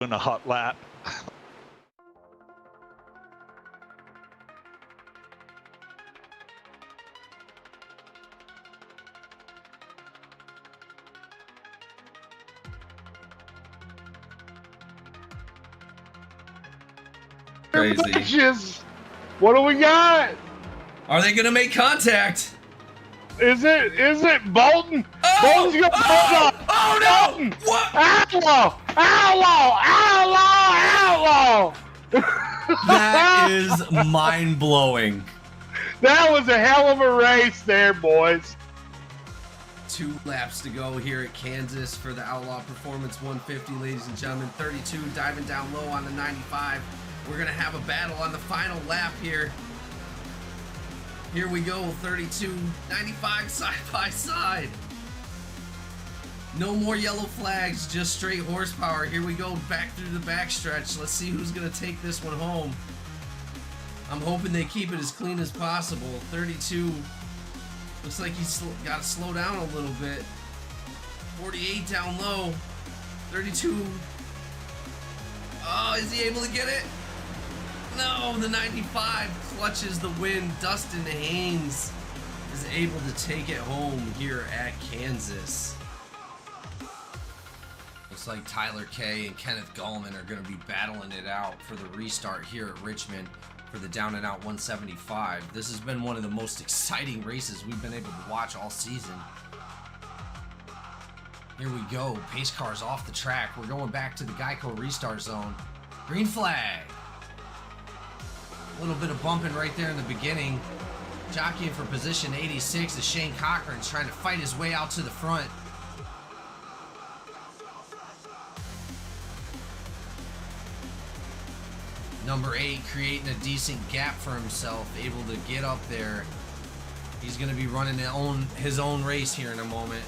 doing a hot lap. Crazy. What do we got? Are they gonna make contact? Is it Bolton? Oh! Bolton's gonna Oh! Bolton! Oh no! Bolton! What? Outlaw! Outlaw! Outlaw! Outlaw! That is mind-blowing. That was a hell of a race there, boys. 2 laps to go here at Kansas for the Outlaw Performance 150, ladies and gentlemen. 32 diving down low on the 95. We're gonna have a battle on the final lap here. Here we go, 32, 95 side by side. No more yellow flags, just straight horsepower. Here we go, back through the backstretch. Let's see who's gonna take this one home. I'm hoping they keep it as clean as possible. 32, looks like he's got to slow down a little bit. 48 down low. 32. Oh, is he able to get it? No, the 95 clutches the win. Dustin Haynes is able to take it home here at Kansas. Looks like Tyler Kay and Kenneth Gallman are going to be battling it out for the restart here at Richmond for the Down and Out 175. This has been one of the most exciting races we've been able to watch all season. Here we go. Pace cars off the track. We're going back to the Geico restart zone. Green flag. A little bit of bumping right there in the beginning. Jockeying for position 86 is Shane Cochran, trying to fight his way out to the front. Number 8 creating a decent gap for himself, able to get up there. He's going to be running his own race here in a moment.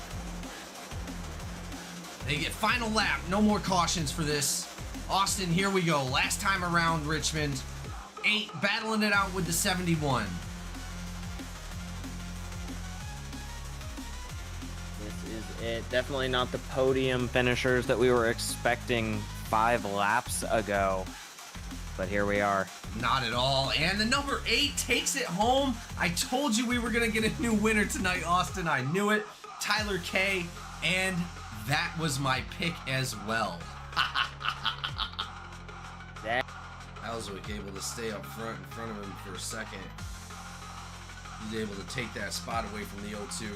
They get final lap. No more cautions for this. Austin, here we go. Last time around Richmond. 8 battling it out with the 71. This is it. Definitely not the podium finishers that we were expecting 5 laps ago. But here we are. Not at all. And the number 8 takes it home. I told you we were going to get a new winner tonight, Austin. I knew it. Tyler Kay. And that was my pick as well. Ellswick able to stay up front in front of him for a second. He's able to take that spot away from the 0-2.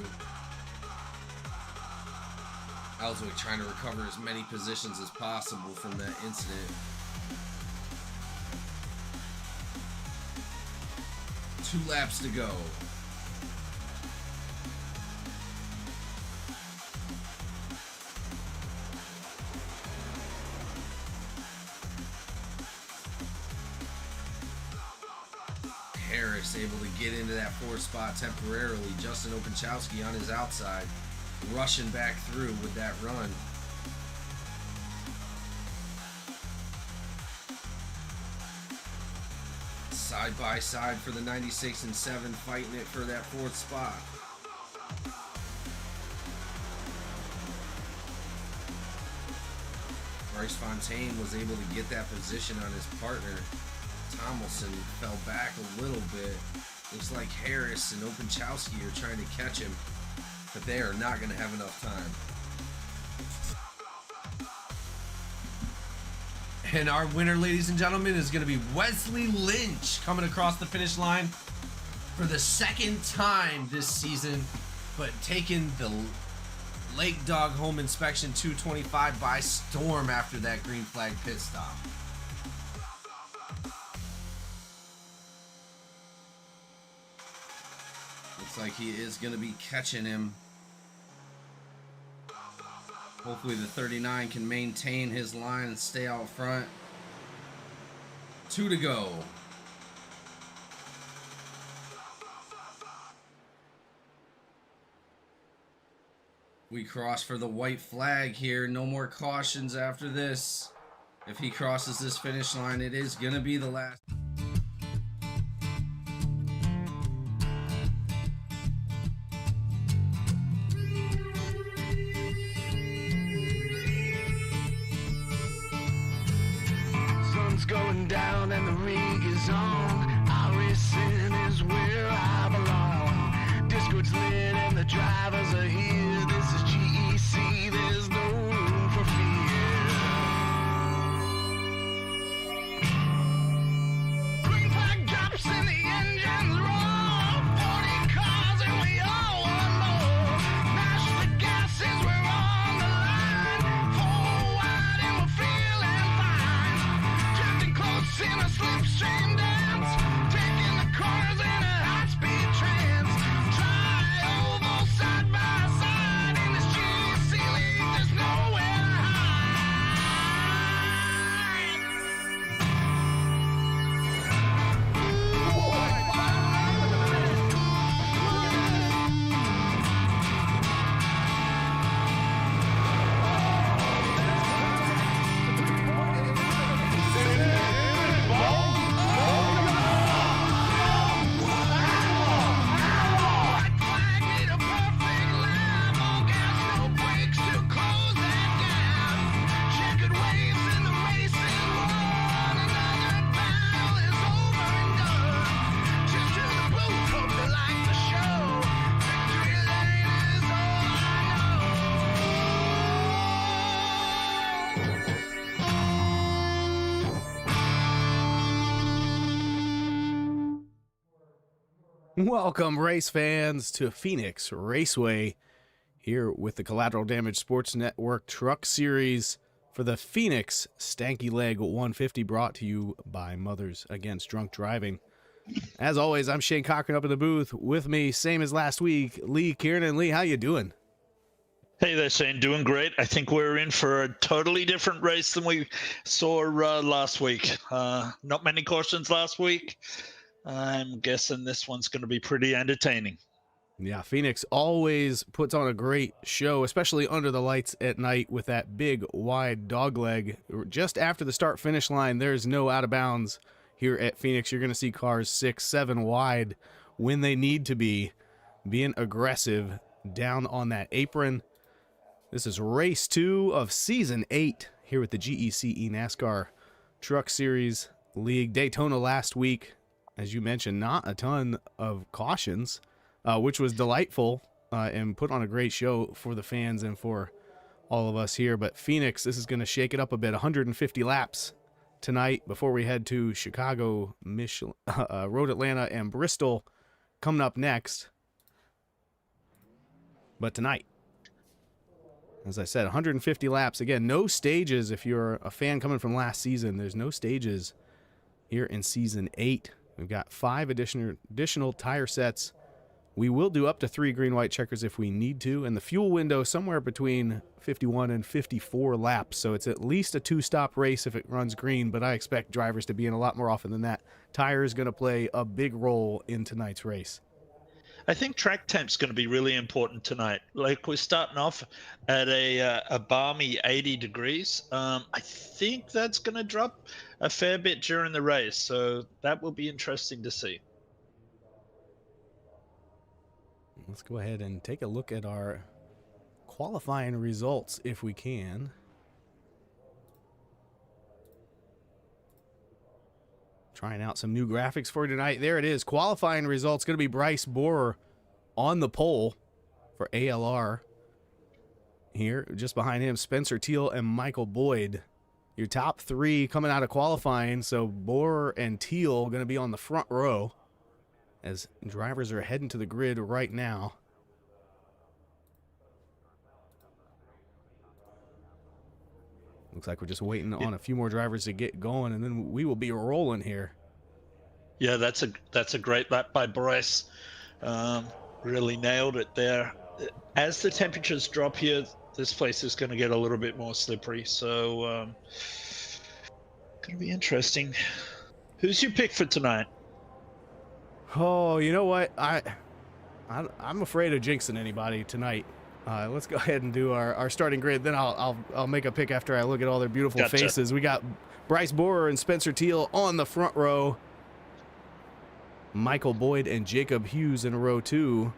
Ellswick trying to recover as many positions as possible from that incident. 2 laps to go. Harris able to get into that 4th spot temporarily. Justin Openchowski on his outside, rushing back through with that run. Side by side for the 96 and 7, fighting it for that 4th spot. Bryce Fontaine was able to get that position on his partner. Tomlinson fell back a little bit. Looks like Harris and Openchowski are trying to catch him, but they are not going to have enough time. And our winner, ladies and gentlemen, is going to be Wesley Lynch coming across the finish line for the 2nd time this season, but taking the Lake Dog Home Inspection 225 by storm after that green flag pit stop. Looks like he is going to be catching him. Hopefully the 39 can maintain his line and stay out front. 2 to go. We cross for the white flag here. No more cautions after this. If he crosses this finish line, it is going to be the last. going down and the rig is on. iRacing is where I belong. Discord's lit and the drivers are here. This is GEC, there's no room for fear. Green flag drops and the engines roar. 40 cars and we all want more. Mash the gases, we're on the line. Forward and we're feeling fine. Drifting close in a slipstream dance. Taking the corners in a high-speed trance. Tri-oval side by side. In this GEC League, there's nowhere to White flag, need a perfect lap. All gas, no brakes to close that gap. Checkered waves in the racing world. Another battle is over and done. Just to the booth, hope they like the show. Victory lane is all Welcome, race fans, to Phoenix Raceway, here with the Collateral Damage Sports Network Truck Series for the Phoenix Stanky Leg 150, brought to you by Mothers Against Drunk Driving. As always, I'm Shane Cochran up in the booth. With me, same as last week, Lee Kieran. Lee, how you doing? Hey there, Shane. Doing great. I think we're in for a totally different race than we saw last week. Not many cautions last week. I'm guessing this one's going to be pretty entertaining. Yeah, Phoenix always puts on a great show, especially under the lights at night with that big, wide dog leg. Just after the start-finish line, there's no out of bounds here at Phoenix. You're going to see cars 6, 7 wide when they need to be, being aggressive down on that apron. This is race 2 of season 8 here with the GEC NASCAR Truck Series League. Daytona last week, as you mentioned, not a ton of cautions, which was delightful and put on a great show for the fans and for all of us here. But Phoenix, this is going to shake it up a bit. 150 laps tonight before we head to Chicago, Road Atlanta, and Bristol coming up next. But tonight, as I said, 150 laps. Again, no stages. If you're a fan coming from last season, there's no stages here in season 8. We've got 5 additional tire sets. We will do up to 3 green-white checkers if we need to, and the fuel window somewhere between 51 and 54 laps, so it's at least a 2-stop race if it runs green, but I expect drivers to be in a lot more often than that. Tire is going to play a big role in tonight's race. I think track temp's going to be really important tonight. Like, we're starting off at a balmy 80 degrees. I think that's going to drop a fair bit during the race, so that will be interesting to see. Let's go ahead and take a look at our qualifying results if we can. Trying out some new graphics for tonight. There it is. Qualifying results. Going to be Bryce Borer on the pole for ALR. Here, just behind him, Spencer Teal and Michael Boyd. Your top 3 coming out of qualifying. So Borer and Teal going to be on the front row as drivers are heading to the grid right now. Looks like we're just waiting on a few more drivers to get going, and then we will be rolling here. Yeah, that's a great lap by Bryce. Really nailed it there. As the temperatures drop here, this place is going to get a little bit more slippery, so going to be interesting. Who's your pick for tonight? Oh, you know what? I'm afraid of jinxing anybody tonight. Let's go ahead and do our starting grid. Then I'll make a pick after I look at all their beautiful faces. We got Bryce Borer and Spencer Teal on the front row. Michael Boyd and Jacob Hughes in row 2.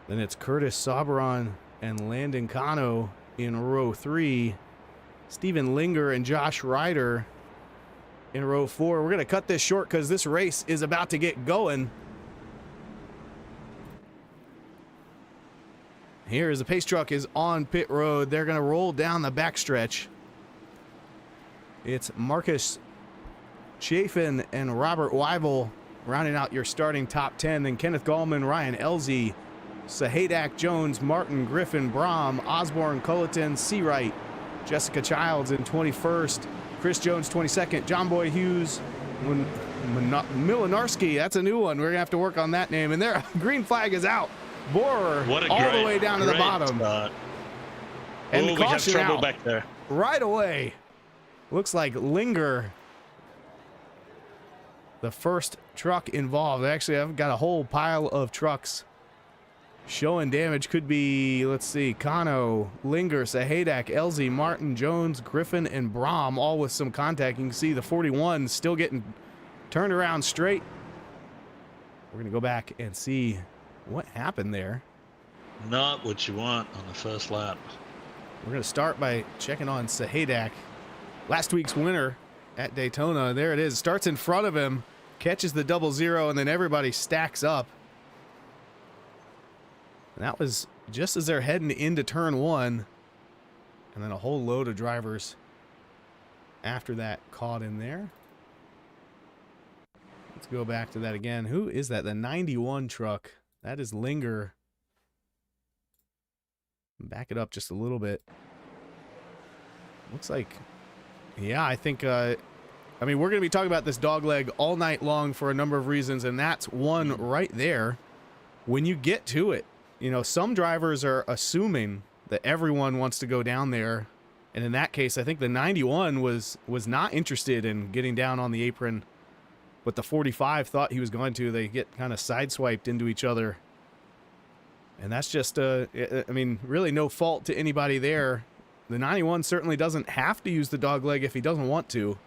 Then it's Curtis Sauberon and Landon Cano in row 3. Steven Linger and Josh Ryder in row 4. We're going to cut this short because this race is about to get going. Here as the pace truck is on pit road. They're going to roll down the backstretch. It's Marcus Chafin and Robert Weibel rounding out your starting top 10. Then Kenneth Gallman, Ryan Elzey, Sahadak Jones, Martin Griffin, Brom, Osborne, Culleton, Seawright, Jessica Childs in 21st, Chris Jones 22nd, John Boy Hughes, Milinarski. That's a new one. We're going to have to work on that name. And their green flag is out. Borer all the way down to the bottom. And the we have caution trouble out back there. right away. Looks like Linger, the first truck involved. Actually, I've got a whole pile of trucks showing damage. Could be, let's see, Kano, Linger, Sahadak, Elzey, Martin, Jones, Griffin, and Brom, all with some contact. You can see the 41 still getting turned around straight. We're going to go back and see what happened there. Not what you want on the first lap. We're going to start by checking on Sahadak, last week's winner at Daytona. There it is. Starts in front of him, catches the 00, and then everybody stacks up. And that was just as they're heading into turn 1. And then a whole load of drivers after that caught in there. Let's go back to that again. Who is that? The 91 truck. That is Linger. Back it up just a little bit. Looks like, yeah, I think, I mean, we're going to be talking about this dogleg all night long for a number of reasons, and that's one right there. When you get to it, you know, some drivers are assuming that everyone wants to go down there, and in that case, I think the 91 was not interested in getting down on the apron, but the 45 thought he was going to. They get kind of sideswiped into each other. And that's just, I mean, really no fault to anybody there. The 91 certainly doesn't have to use the dog leg if he doesn't want to.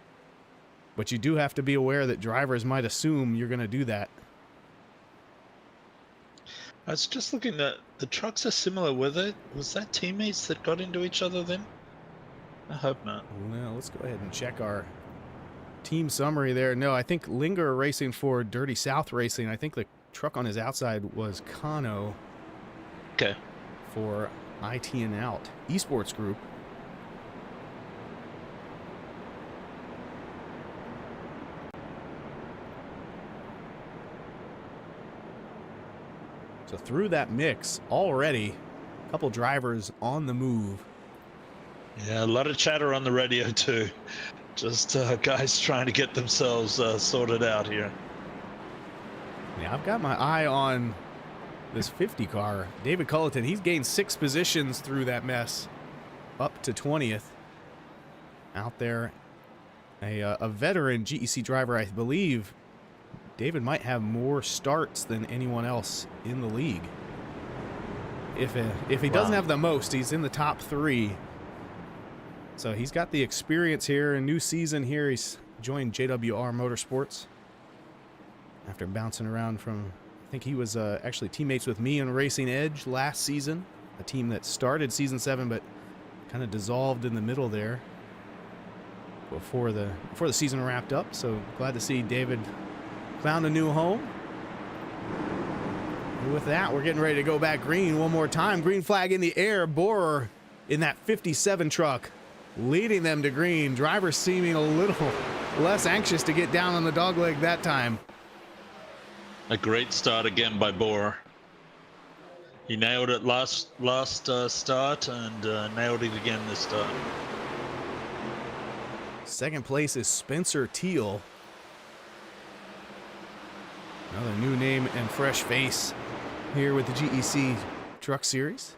But you do have to be aware that drivers might assume you're going to do that. I was just looking at the trucks are similar with it. Was that teammates that got into each other then? I hope not. Well, let's go ahead and check our team summary there. No, I think Linger racing for Dirty South Racing. I think the truck on his outside was Kano. Okay. For IT and Out Esports Group. So through that mix already, a couple drivers on the move. Yeah, a lot of chatter on the radio too. Just guys trying to get themselves sorted out here. Yeah, I've got my eye on this 50 car. David Culleton, he's gained 6 positions through that mess, up to 20th. Out there, a veteran GEC driver, I believe. David might have more starts than anyone else in the league. If he doesn't have the most, he's in the top 3. So he's got the experience here. A new season here. He's joined JWR Motorsports after bouncing around from, I think he was actually teammates with me on Racing Edge last season, a team that started season 7 but kind of dissolved in the middle there before the season wrapped up. So glad to see David found a new home. And with that, we're getting ready to go back green one more time. Green flag in the air. Borer in that 57 truck leading them to green. Driver seeming a little less anxious to get down on the dogleg that time. A great start again by Borer. He nailed it last start and nailed it again this start. Second place is Spencer Teal. Another new name and fresh face here with the GEC Truck Series.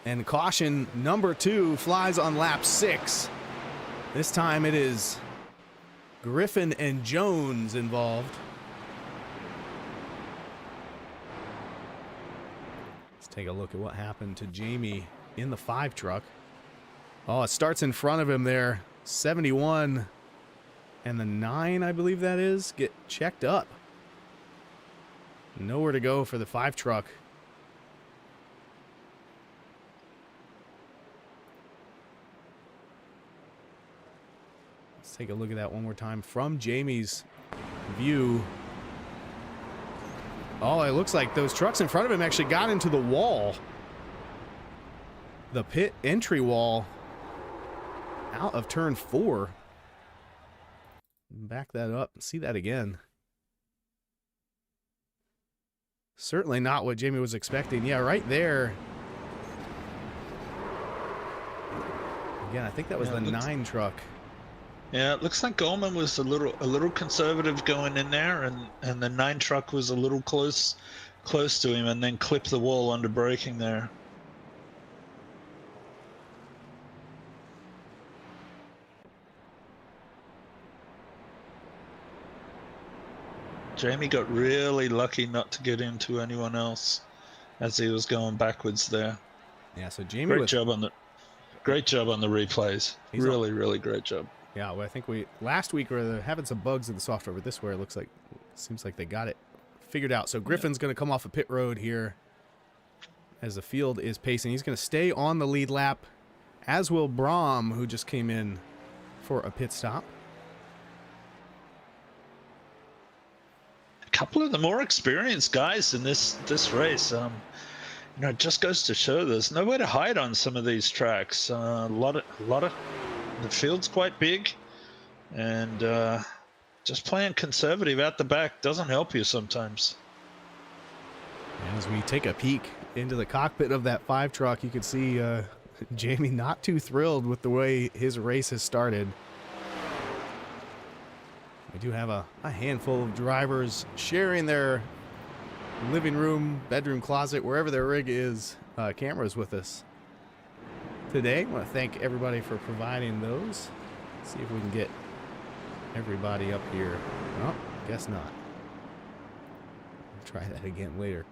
And caution number 2 flies on lap 6. This time it is Griffin and Jones involved. Let's take a look at what happened to Jamie in the 5 truck. Oh, it starts in front of him there. 71 and the 9, I believe that is, get checked up. Nowhere to go for the 5 truck. Let's take a look at that one more time from Jamie's view. Oh, it looks like those trucks in front of him actually got into the wall. The pit entry wall out of turn 4. Back that up and see that again. Certainly not what Jamie was expecting. Yeah, right there. Again, I think that was the 9 truck. Yeah, it looks like Gorman was a little conservative going in there, and the 9 truck was a little close to him, and then clipped the wall under braking there. Jamie got really lucky not to get into anyone else as he was going backwards there. Yeah, so Jamie Great was... job on the replays. Really great job. Yeah, well, I think last week we were having some bugs in the software, but this way it looks like, seems like they got it figured out. So Griffin's going to come off a pit road here as the field is pacing. He's going to stay on the lead lap, as will Brahm, who just came in for a pit stop. A couple of the more experienced guys in this race. It just goes to show there's nowhere to hide on some of these tracks. A lot of the field's quite big, and just playing conservative out the back doesn't help you sometimes. As we take a peek into the cockpit of that 5 truck, you can see Jamie not too thrilled with the way his race has started. We do have a handful of drivers sharing their living room, bedroom, closet, wherever their rig is, cameras with us today. I want to thank everybody for providing those. Let's see if we can get everybody up here. Oh, guess not. I'll try that again later.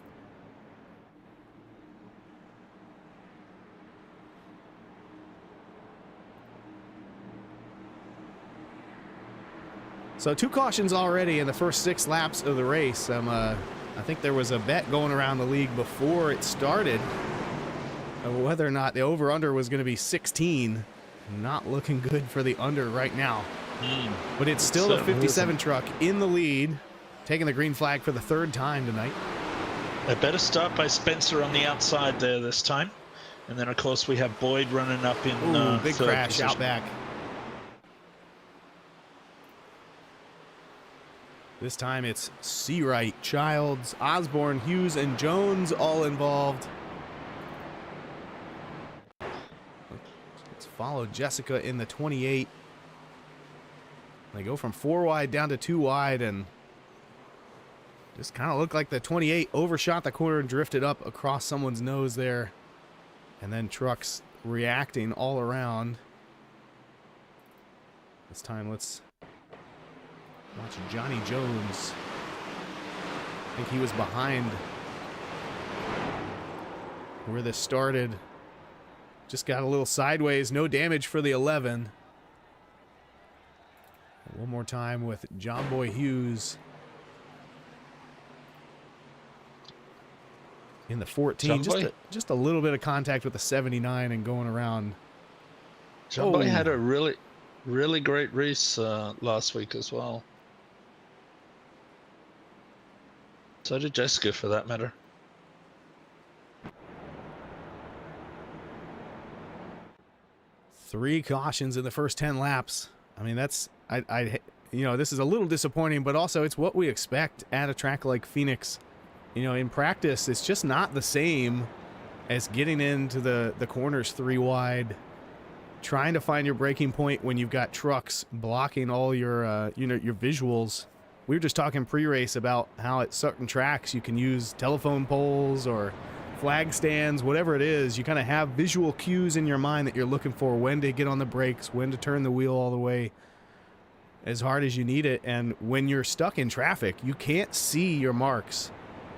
So 2 cautions already in the first 6 laps of the race. I think there was a bet going around the league before it started of whether or not the over-under was going to be 16. Not looking good for the under right now. But it's still the 57 truck in the lead, taking the green flag for the 3rd time tonight. A better start by Spencer on the outside there this time. And then, of course, we have Boyd running up in big 3rd crash position. out back. This time it's Seawright, Childs, Osborne, Hughes, and Jones all involved. Let's follow Jessica in the 28. They go from 4 wide down to 2 wide, and just kind of looked like the 28 overshot the corner and drifted up across someone's nose there. And then trucks reacting all around. This time let's watch Johnny Jones. I think he was behind where this started. Just got a little sideways. No damage for the 11. One more time with John Boy Hughes in the 14. Just a little bit of contact with the 79 and going around. John Boy had a really great race last week as well. So did Jessica, for that matter. Three cautions in the first 10 laps. I mean, that's this is a little disappointing, but also it's what we expect at a track like Phoenix. In practice, it's just not the same as getting into the corners 3 wide, trying to find your braking point when you've got trucks blocking all your your visuals. We were just talking pre-race about how at certain tracks you can use telephone poles or flag stands, whatever it is. You kind of have visual cues in your mind that you're looking for, when to get on the brakes, when to turn the wheel all the way as hard as you need it. And when you're stuck in traffic, you can't see your marks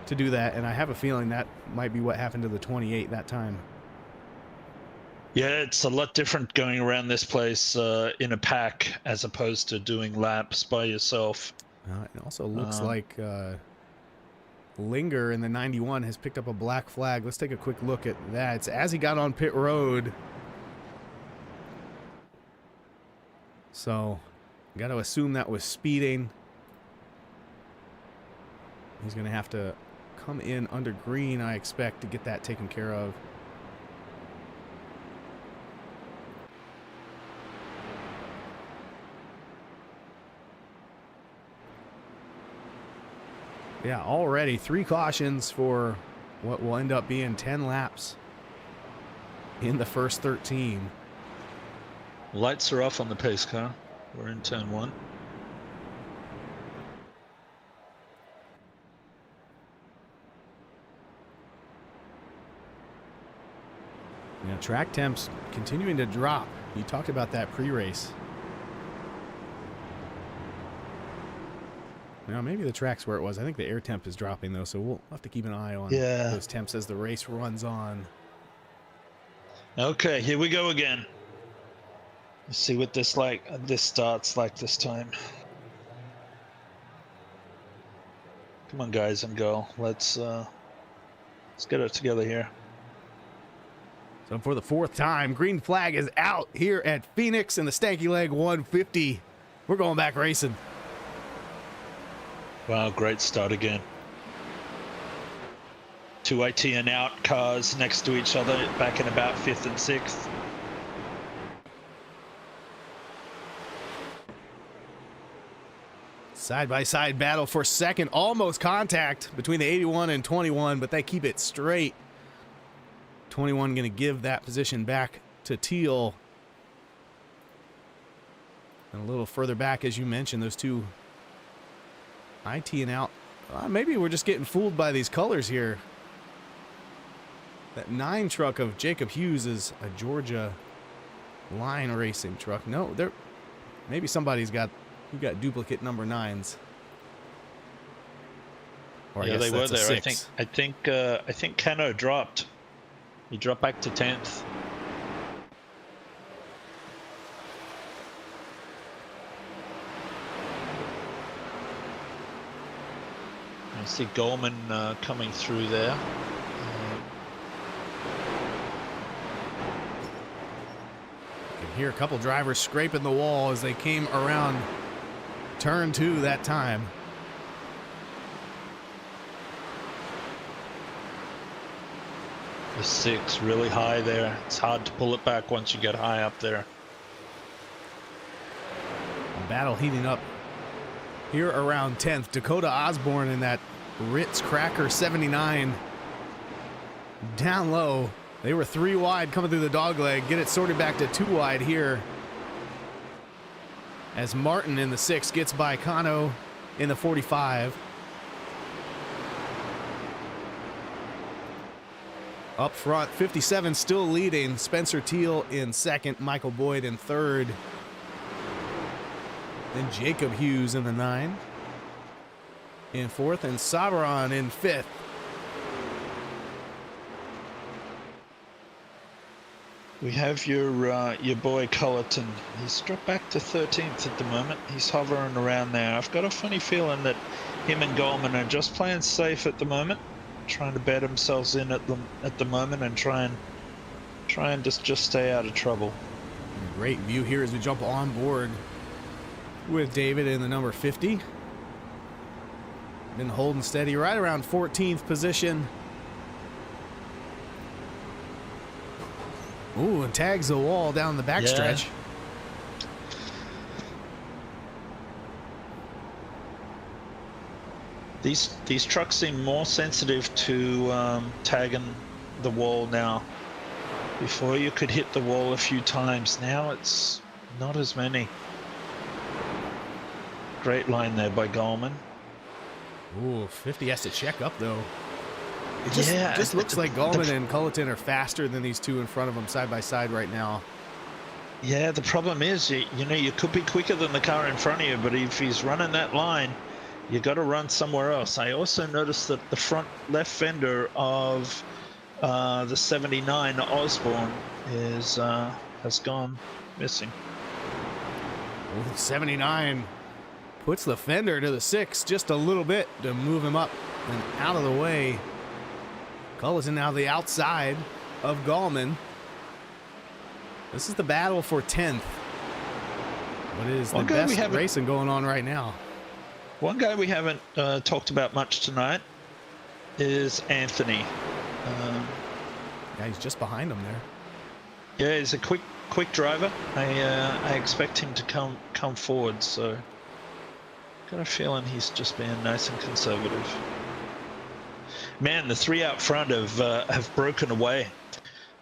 to do that. And I have a feeling that might be what happened to the 28 that time. Yeah, it's a lot different going around this place in a pack as opposed to doing laps by yourself. It also looks like Linger in the 91 has picked up a black flag. Let's take a quick look at that. It's as he got on pit road. So Got to assume that was speeding. He's going to have to come in under green, I expect, to get that taken care of. Yeah, already 3 cautions for what will end up being 10 laps in the first 13. Lights are off on the pace car. We're in turn 1. Yeah, track temps continuing to drop. You talked about that pre-race. Now, maybe the track's where it was. I think the air temp is dropping, though, so we'll have to keep an eye on those temps as the race runs on. Okay, here we go again. Let's see what this starts like this time. Come on, guys and girl. Let's get it together here. So for the 4th time, green flag is out here at Phoenix in the Stanky Leg 150. We're going back racing. Wow, great start again. 2 IT and out cars next to each other, back in about 5th and 6th. Side-by-side battle for second. Almost contact between the 81 and 21, but they keep it straight. 21 going to give that position back to Teal. And a little further back, as you mentioned, those 2 IT and out. Maybe we're just getting fooled by these colors here. That 9 truck of Jacob Hughes is a Georgia line racing truck. No, there. Maybe somebody's got. We've got duplicate number 9s. Or Yeah, they were there. I think think Cano dropped. He dropped back to 10th. I see Goldman coming through there. You can hear a couple drivers scraping the wall as they came around turn 2 that time. The 6 really high there. It's hard to pull it back once you get high up there. Battle heating up here around 10th. Dakota Osborne in that Ritz Cracker 79 down low. They were 3 wide coming through the dog leg. Get it sorted back to 2 wide here as Martin in the 6 gets by Kano in the 45. Up front, 57 still leading. Spencer Teal in 2nd, Michael Boyd in 3rd. Then Jacob Hughes in the 9. In 4th, and Sabron in 5th. We have your boy Cullerton. He's dropped back to 13th at the moment. He's hovering around there. I've got a funny feeling that him and Goldman are just playing safe at the moment, trying to bet themselves in at the moment and try and just stay out of trouble. Great view here as we jump on board with David in the number 50. Been holding steady right around 14th position. Ooh, and tags the wall down the backstretch. Yeah. These trucks seem more sensitive to tagging the wall now. Before you could hit the wall a few times. Now it's not as many. Great line there by Goldman. Ooh, 50 has to check up though. It just looks like Goldman and Cullerton are faster than these 2 in front of them side by side right now. Yeah, the problem is, you know, you could be quicker than the car in front of you, but if he's running that line, you got to run somewhere else. I also noticed that the front left fender of the 79 Osborne has gone missing. Ooh, 79 puts the fender to the 6 just a little bit to move him up and out of the way. Cullerton now the outside of Gallman. This is the battle for 10th. What is the One guy we best haven't- racing going on right now? One guy we haven't talked about much tonight is Anthony. Yeah, he's just behind him there. Yeah, he's a quick driver. I expect him to come forward. So, got a feeling he's just being nice and conservative. Man, the three out front have broken away.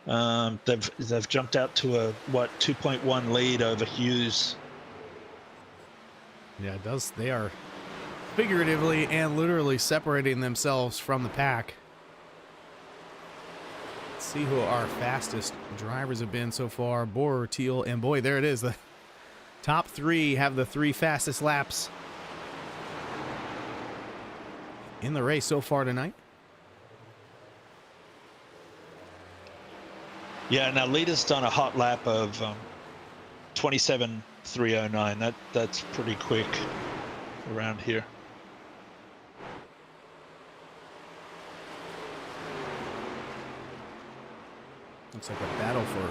They've jumped out to a 2.1 lead over Hughes. Yeah, it does. They are figuratively and literally separating themselves from the pack. Let's see who our fastest drivers have been so far. Borer, Teal, and boy, there it is. The top three have the three fastest laps in the race so far tonight. Yeah, now leader's done a hot lap of 27.309. That's pretty quick around here. Looks like a battle for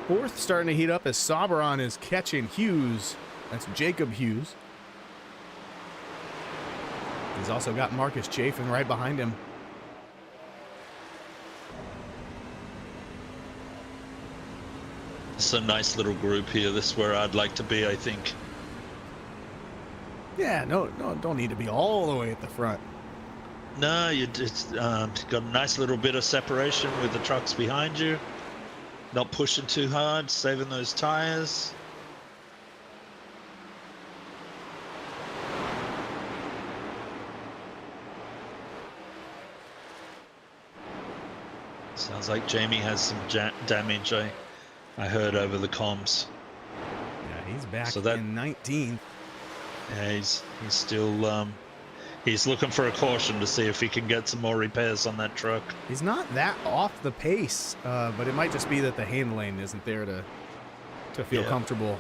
fourth starting to heat up as Sabron is catching Hughes. That's Jacob Hughes. He's also got Marcus Chafin right behind him. It's a nice little group here. This is where I'd like to be, I think. Yeah, no, don't need to be all the way at the front. No, you just got a nice little bit of separation with the trucks behind you. Not pushing too hard, saving those tires. Sounds like Jamie has some damage. I heard over the comms. Yeah, he's back So that- in 19th. Yeah, he's still he's looking for a caution to see if he can get some more repairs on that truck. He's not that off the pace, but it might just be that the handling isn't there to feel Yeah. comfortable.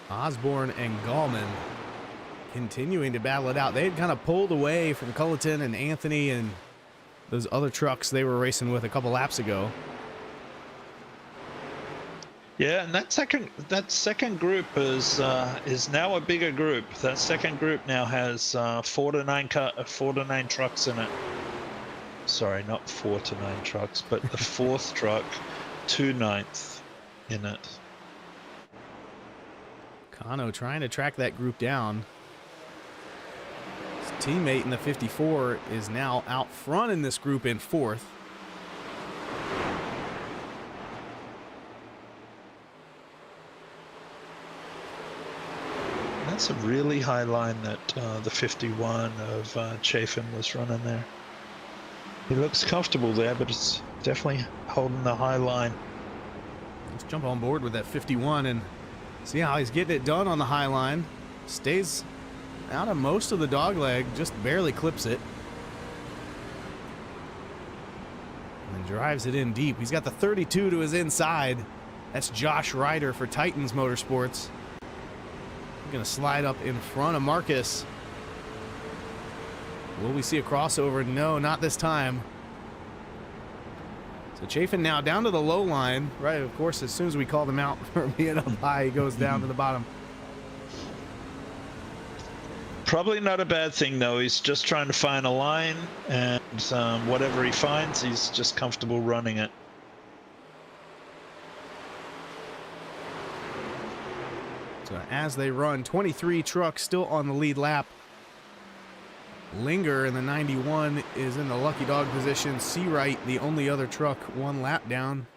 Osborne and Gallman continuing to battle it out. They had kind of pulled away from Culleton and Anthony and those other trucks they were racing with a couple laps ago. Yeah, and that second group is now a bigger group. That second group now has 4 to 9 trucks in it. Sorry, not 4 to 9 trucks, but the fourth truck, 2/9 in it. Kano trying to track that group down. His teammate in the 54 is now out front in this group in fourth. That's a really high line that the 51 of Chafin was running there. He looks comfortable there, but it's definitely holding the high line. Let's jump on board with that 51 and see how he's getting it done on the high line. Stays out of most of the dog leg, just barely clips it. And drives it in deep. He's got the 32 to his inside. That's Josh Ryder for Titans Motorsports. Going to slide up in front of Marcus. Will we see a crossover? No, not this time. So Chafin now down to the low line. Right, of course, as soon as we called him out for being up high, he goes down to the bottom. Probably not a bad thing, though. He's just trying to find a line, and whatever he finds, he's just comfortable running it. So as they run, 23 trucks still on the lead lap. Linger in the 91 is in the lucky dog position. Seawright, the only other truck, one lap down.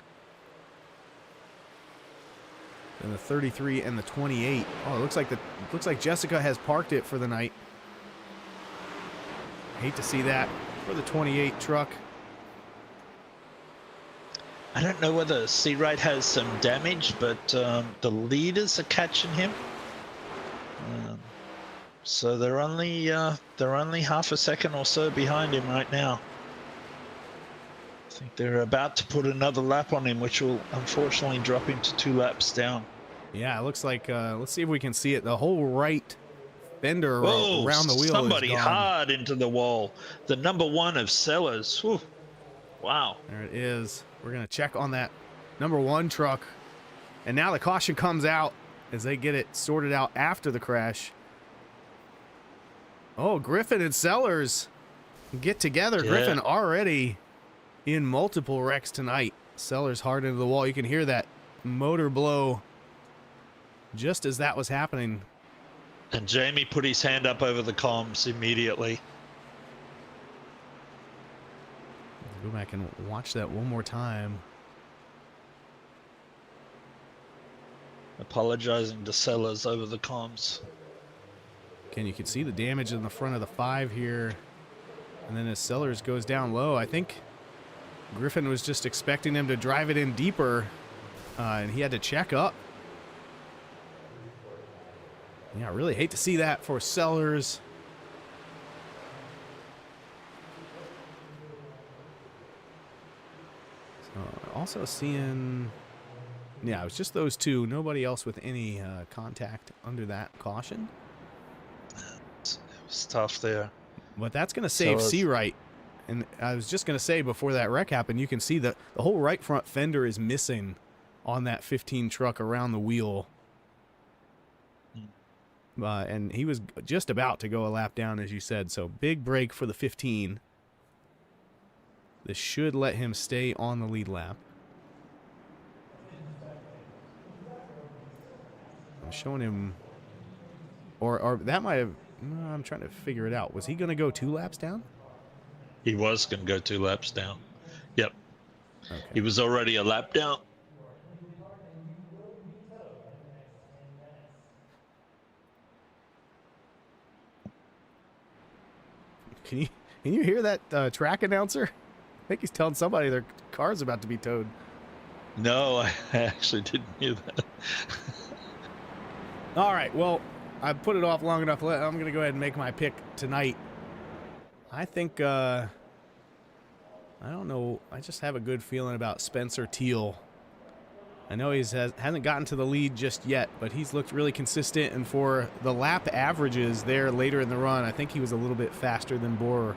And the 33 and the 28. Oh, it looks like Jessica has parked it for the night. Hate to see that for the 28 truck. I don't know whether Seawright has some damage, but the leaders are catching him. So they're only half a second or so behind him right now. I think they're about to put another lap on him, which will unfortunately drop him to 2 laps down. Yeah, it looks like, let's see if we can see it. The whole right fender Whoa, around the wheel somebody is gone. hard into the wall. The number 1 of Sellers. Whew. Wow. There it is. We're going to check on that number 1 truck. And now the caution comes out as they get it sorted out after the crash. Oh, Griffin and Sellers get together. Yeah. Griffin already in multiple wrecks tonight. Sellers hard into the wall. You can hear that motor blow just as that was happening. And Jamie put his hand up over the comms immediately. Go back and watch that one more time. Apologizing to Sellers over the comms. Again, you can see the damage in the front of the 5 here. And then as Sellers goes down low, I think Griffin was just expecting him to drive it in deeper, and he had to check up. Yeah, I really hate to see that for Sellers. So also seeing, yeah, it was just those two. Nobody else with any contact under that caution. It was tough there. But that's going to save Sellers. Seawright. And I was just going to say, before that wreck happened, you can see that the whole right front fender is missing on that 15 truck around the wheel. And he was just about to go a lap down, as you said. So big break for the 15. This should let him stay on the lead lap. I'm showing him, or that might have, I'm trying to figure it out. Was he going to go 2 laps down? He was going to go 2 laps down. Yep. Okay. He was already a lap down. Can you hear that track announcer? I think he's telling somebody their car's about to be towed. No, I actually didn't hear that. All right, well, I put it off long enough. I'm going to go ahead and make my pick tonight. I think, I don't know. I just have a good feeling about Spencer Teal. I know he hasn't gotten to the lead just yet, but he's looked really consistent. And for the lap averages there later in the run, I think he was a little bit faster than Borer.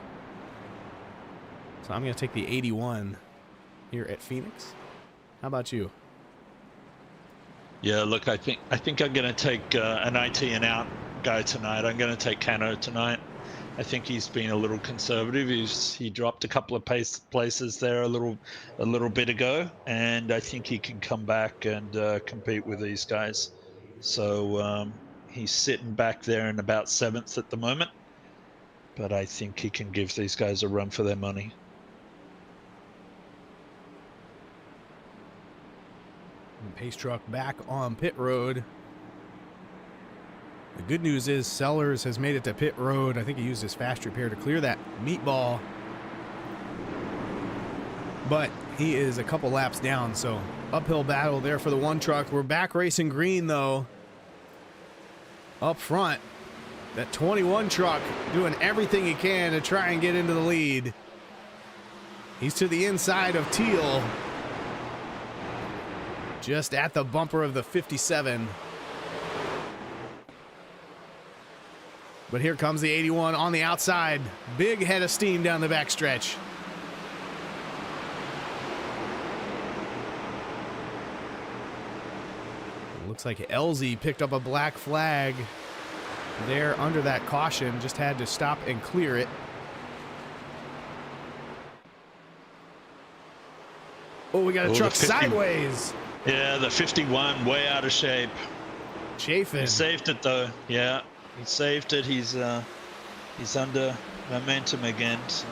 So I'm going to take the 81 here at Phoenix. How about you? Yeah, look, I think I'm going to take an IT and out guy tonight. I'm going to take Cano tonight. I think he's been a little conservative. He dropped a couple of places there a little bit ago, and I think he can come back and compete with these guys. So he's sitting back there in about 7th at the moment, but I think he can give these guys a run for their money. Pace truck back on pit road. The good news is Sellers has made it to pit road. I think he used his fast repair to clear that meatball. But he is a couple laps down, so uphill battle there for the 1 truck. We're back racing green, though. Up front, that 21 truck doing everything he can to try and get into the lead. He's to the inside of Teal. Just at the bumper of the 57. But here comes the 81 on the outside. Big head of steam down the backstretch. Looks like LZ picked up a black flag there under that caution. Just had to stop and clear it. Oh, we got a truck sideways. Yeah, the 51 way out of shape. Chafin. He saved it though. Yeah, he saved it. He's under momentum again. So.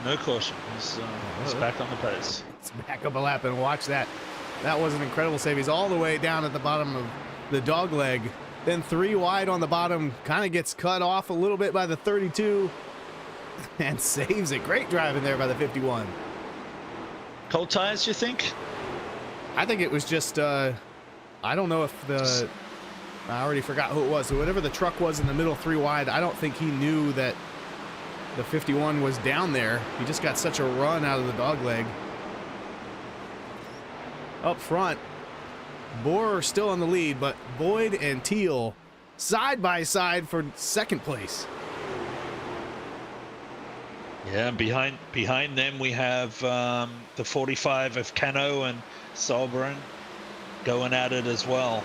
No caution. He's back on the pace. Let's back up a lap and watch that. That was an incredible save. He's all the way down at the bottom of the dog leg. Then 3 wide on the bottom. Kind of gets cut off a little bit by the 32. And saves it. Great driving there by the 51. Cold tires, you think? I think it was just, I don't know if I already forgot who it was. So whatever the truck was in the middle 3 wide, I don't think he knew that the 51 was down there. He just got such a run out of the dog leg. Up front, Borer still in the lead, but Boyd and Teal side by side for 2nd place. Yeah, behind them we have the 45 of Cano and Solbren going at it as well.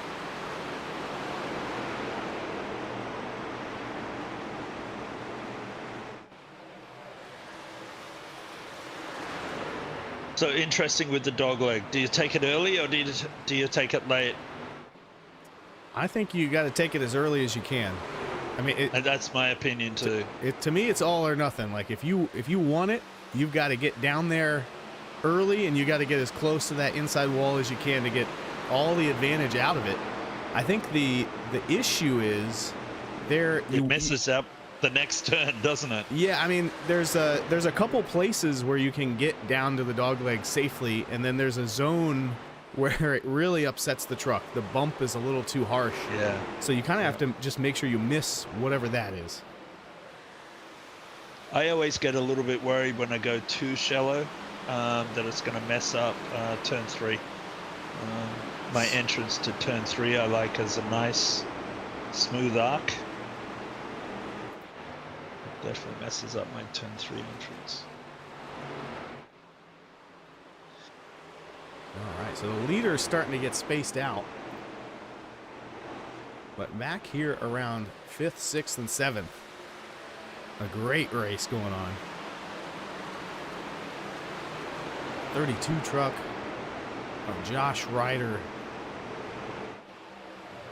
So interesting with the dog leg. Do you take it early or do you take it late? I think you got to take it as early as you can. I mean, And that's my opinion too. to me, it's all or nothing. Like if you want it, you've got to get down there early, and you got to get as close to that inside wall as you can to get all the advantage out of it. I think the issue is there. It messes up the next turn, doesn't it? Yeah, I mean, there's a couple places where you can get down to the dog leg safely, and then there's a zone where it really upsets the truck. The bump is a little too harsh. Yeah. So you kind of have to just make sure you miss whatever that is. I always get a little bit worried when I go too shallow that it's going to mess up turn 3. My entrance to turn 3 I like as a nice smooth arc. It definitely messes up my turn 3 entrance. All right, so the leader is starting to get spaced out. But back here around 5th, 6th, and 7th, a great race going on. 32 truck of Josh Ryder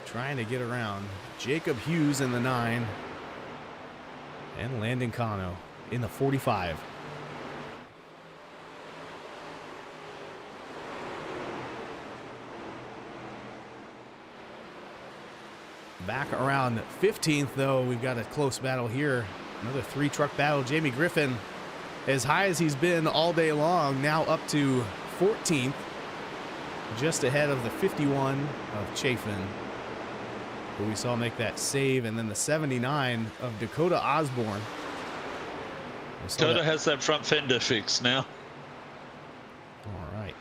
trying to get around. Jacob Hughes in the 9 and Landon Cano in the 45. Back around 15th, though, we've got a close battle here. Another 3-truck battle. Jamie Griffin, as high as he's been all day long, now up to 14th, just ahead of the 51 of Chafin, who we saw make that save, and then the 79 of Dakota Osborne. Dakota has that front fender fixed now. All right.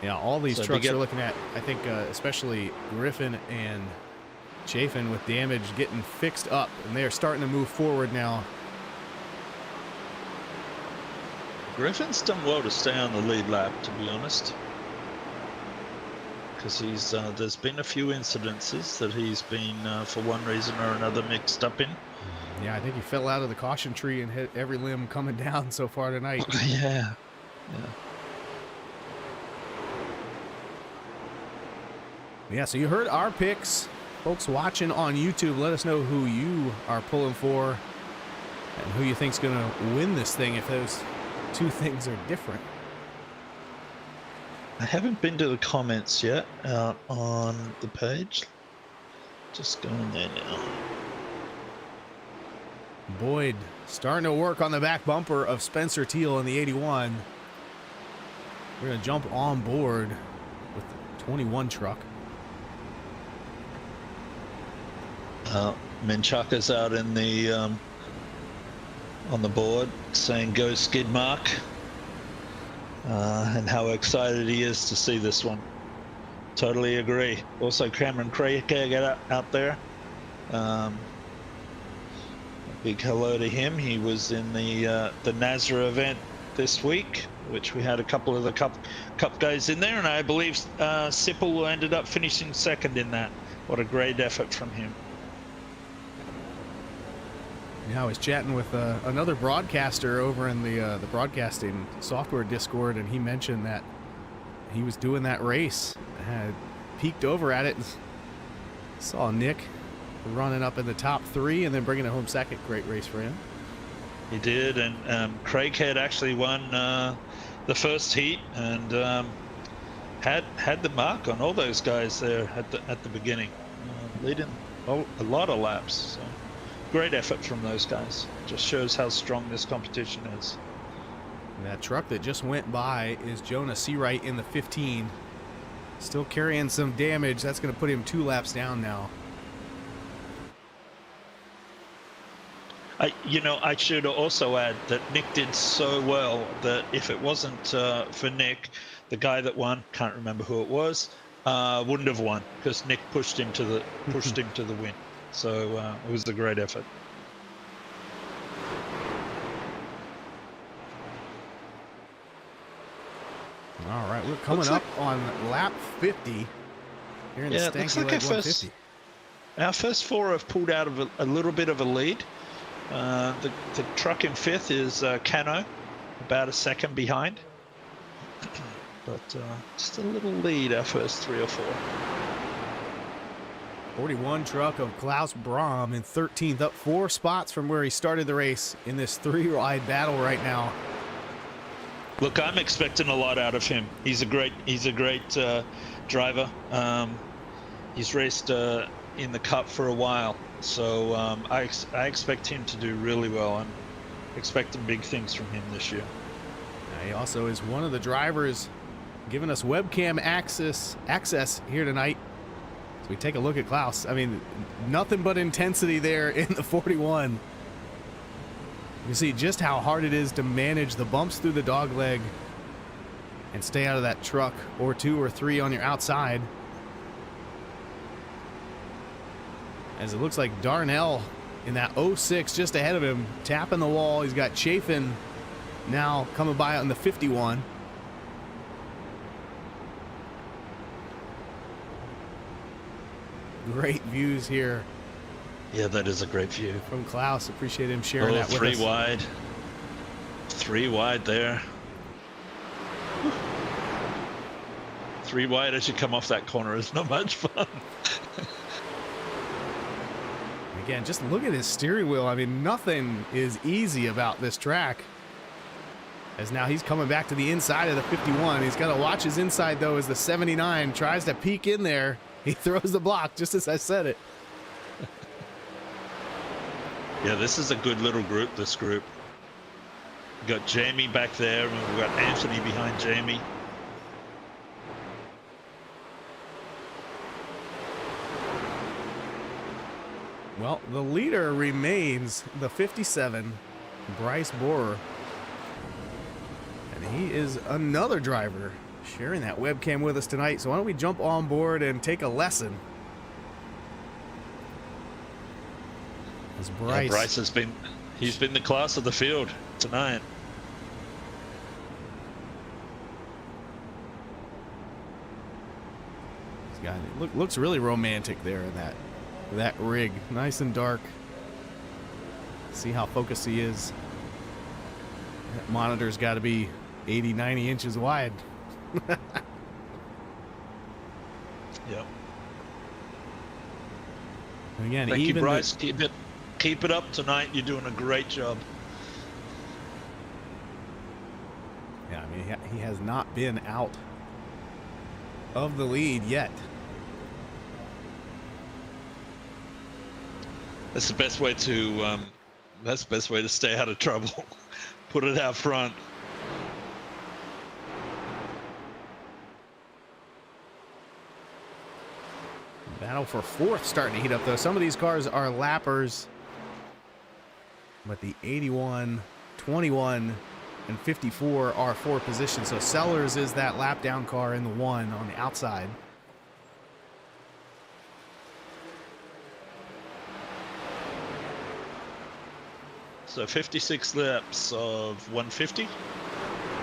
Yeah, all these So if trucks you are get- looking at, I think, especially Griffin and Chafin with damage getting fixed up, and they are starting to move forward now. Griffin's done well to stay on the lead lap, to be honest. Because he's there's been a few incidences that he's been, for one reason or another, mixed up in. Yeah, I think he fell out of the caution tree and hit every limb coming down so far tonight. Yeah. Yeah, so you heard our picks. Folks watching on YouTube, let us know who you are pulling for and who you think's going to win this thing if those two things are different. I haven't been to the comments yet on the page. Just going there now. Boyd starting to work on the back bumper of Spencer Teal in the 81. We're going to jump on board with the 21 truck. Menchaca's out in the on the board saying go skid mark, and how excited he is to see this one. Totally agree. Also Cameron Craig out there. A big hello to him. He was in the Nazra event this week, which we had a couple of the cup guys in there, and I believe Sipple ended up finishing second in that. What a great effort from him. Yeah, I was chatting with another broadcaster over in the broadcasting software Discord, and he mentioned that he was doing that race. Had peeked over at it and saw Nick running up in the top 3 and then bringing it home second. Great race for him. He did, and Craig had actually won the first heat and had the mark on all those guys there at the beginning, leading a lot of laps. So. Great effort from those guys. Just shows how strong this competition is. And that truck that just went by is Jonah Seawright in the 15. Still carrying some damage. That's going to put him 2 laps down now. I should also add that Nick did so well that if it wasn't for Nick, the guy that won, can't remember who it was, wouldn't have won because Nick pushed him to the win. So it was a great effort. All right, we're coming up on lap 50 here in Yeah, it looks Stanky like Leg our 150. our first four have pulled out of a little bit of a lead. The truck in fifth is Cano, about a second behind. But just a little lead, our first three or four. 41 truck of Klaus Brahm in 13th, up 4 spots from where he started the race in this 3-wide battle right now. Look, I'm expecting a lot out of him. He's a great driver. He's raced in the Cup for a while, so I expect him to do really well. I'm expecting big things from him this year. He also is one of the drivers giving us webcam access here tonight. So we take a look at Klaus. I mean, nothing but intensity there in the 41. You can see just how hard it is to manage the bumps through the dog leg and stay out of that truck or 2 or 3 on your outside. As it looks like Darnell in that 06 just ahead of him, tapping the wall. He's got Chafin now coming by on the 51. Great views here Yeah, that is a great view. from Klaus. Appreciate him sharing that with us. 3 wide. 3 wide there. 3 wide as you come off that corner is not much fun. Again, just look at his steering wheel. I mean, nothing is easy about this track. As now he's coming back to the inside of the 51. He's got to watch his inside, though, as the 79 tries to peek in there. He throws the block, just as I said it. Yeah, this is a good little group, this group. We've got Jamie back there, and we've got Anthony behind Jamie. Well, the leader remains the 57, Bryce Borer. And he is another driver sharing that webcam with us tonight. So why don't we jump on board and take a lesson? As Bryce, Yeah, Bryce has been, he's been the class of the field tonight. he's got, looks really romantic there in that rig. Nice and dark. See how focused he is. That monitor's got to be 80, 90 inches wide. Yep. And again, Thank you, even Bryce. Keep it up tonight. You're doing a great job. Yeah, I mean, he has not been out of the lead yet. That's the best way to stay out of trouble. Put it out front. Battle for fourth starting to heat up, though. Some of these cars are lappers, but the 81, 21, and 54 are 4 positions. So Sellers is that lap down car in the 1 on the outside. So 56 laps of 150.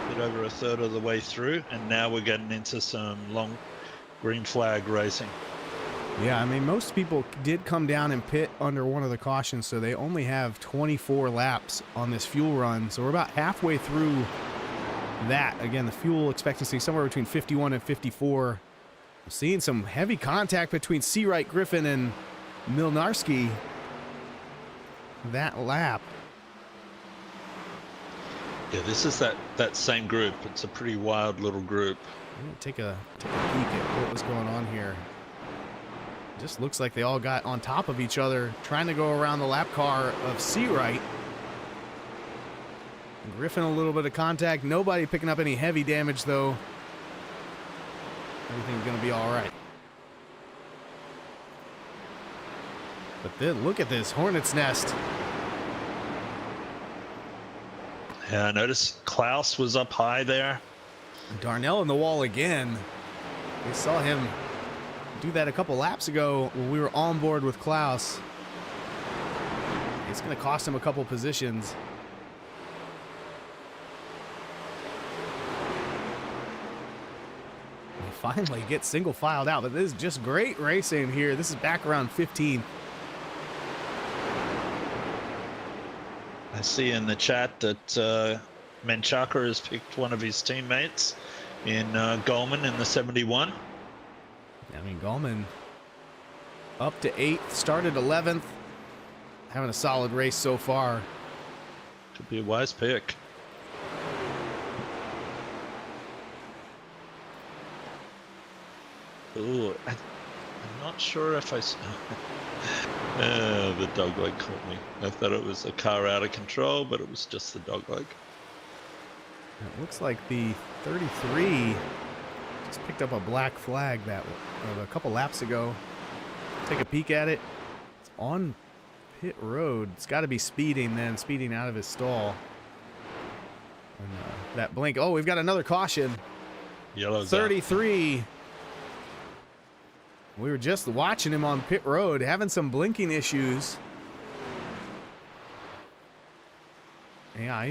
Bit over a third of the way through, and now we're getting into some long green flag racing. Yeah, I mean, most people did come down and pit under one of the cautions, so they only have 24 laps on this fuel run. So we're about halfway through that. Again, the fuel expectancy somewhere between 51 and 54. I'm seeing some heavy contact between Seawright, Griffin, and Milnarski that lap. Yeah, this is that same group. It's a pretty wild little group. I'm gonna take a peek at what was going on here. Just looks like they all got on top of each other, trying to go around the lap car of Seawright. Griffin, a little bit of contact. Nobody picking up any heavy damage, though. Everything's going to be all right. But then look at this Hornet's Nest. Yeah, I noticed Klaus was up high there. Darnell in the wall again. We saw him do that a couple laps ago when we were on board with Klaus. It's going to cost him a couple finally get single filed out. But this is just great racing here. This is back around 15. I see in the chat that Menchaca has picked one of his teammates in Goldman in the 71. I mean, Gallman up to 8th, started 11th, having a solid race so far. Could be a wise pick. Ooh, I'm not sure if I saw. The dog leg caught me. I thought it was a car out of control, but it was just the dog leg. It looks like the 33 just picked up a black flag that a couple laps ago. Take a peek at it. It's on pit road. It's got to be speeding then, speeding out of his stall. And that blink. Oh, we've got another caution. Yellow's 33. Out. We were just watching him on pit road, having some blinking issues. Yeah,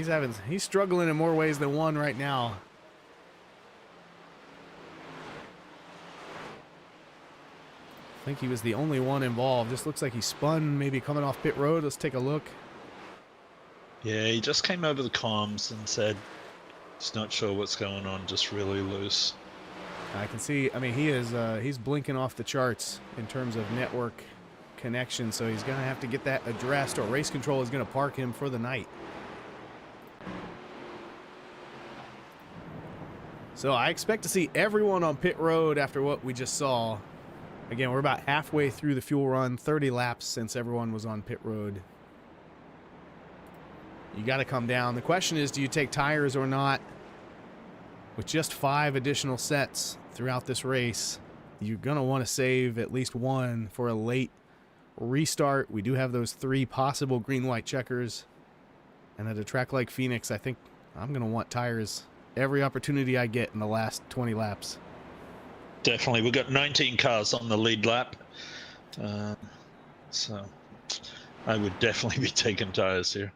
he's struggling in more ways than one right now. I think he was the only one involved. Just looks like he spun, maybe coming off pit road. Let's take a look. Yeah, he just came over the comms and said he's not sure what's going on, just really loose. I can see, I mean, he's blinking off the charts in terms of network connection, so he's going to have to get that addressed, or race control is going to park him for the night. So I expect to see everyone on pit road after what we just saw. Again, we're about halfway through the fuel run, 30 laps since everyone was on pit road. You got to come down. The question is, do you take tires or not? With just 5 additional sets throughout this race, you're going to want to save at least one for a late restart. We do have those 3 possible green-white checkers. And at a track like Phoenix, I think I'm going to want tires every opportunity I get in the last 20 laps. Definitely. We've got 19 cars on the lead lap. So I would definitely be taking tires here.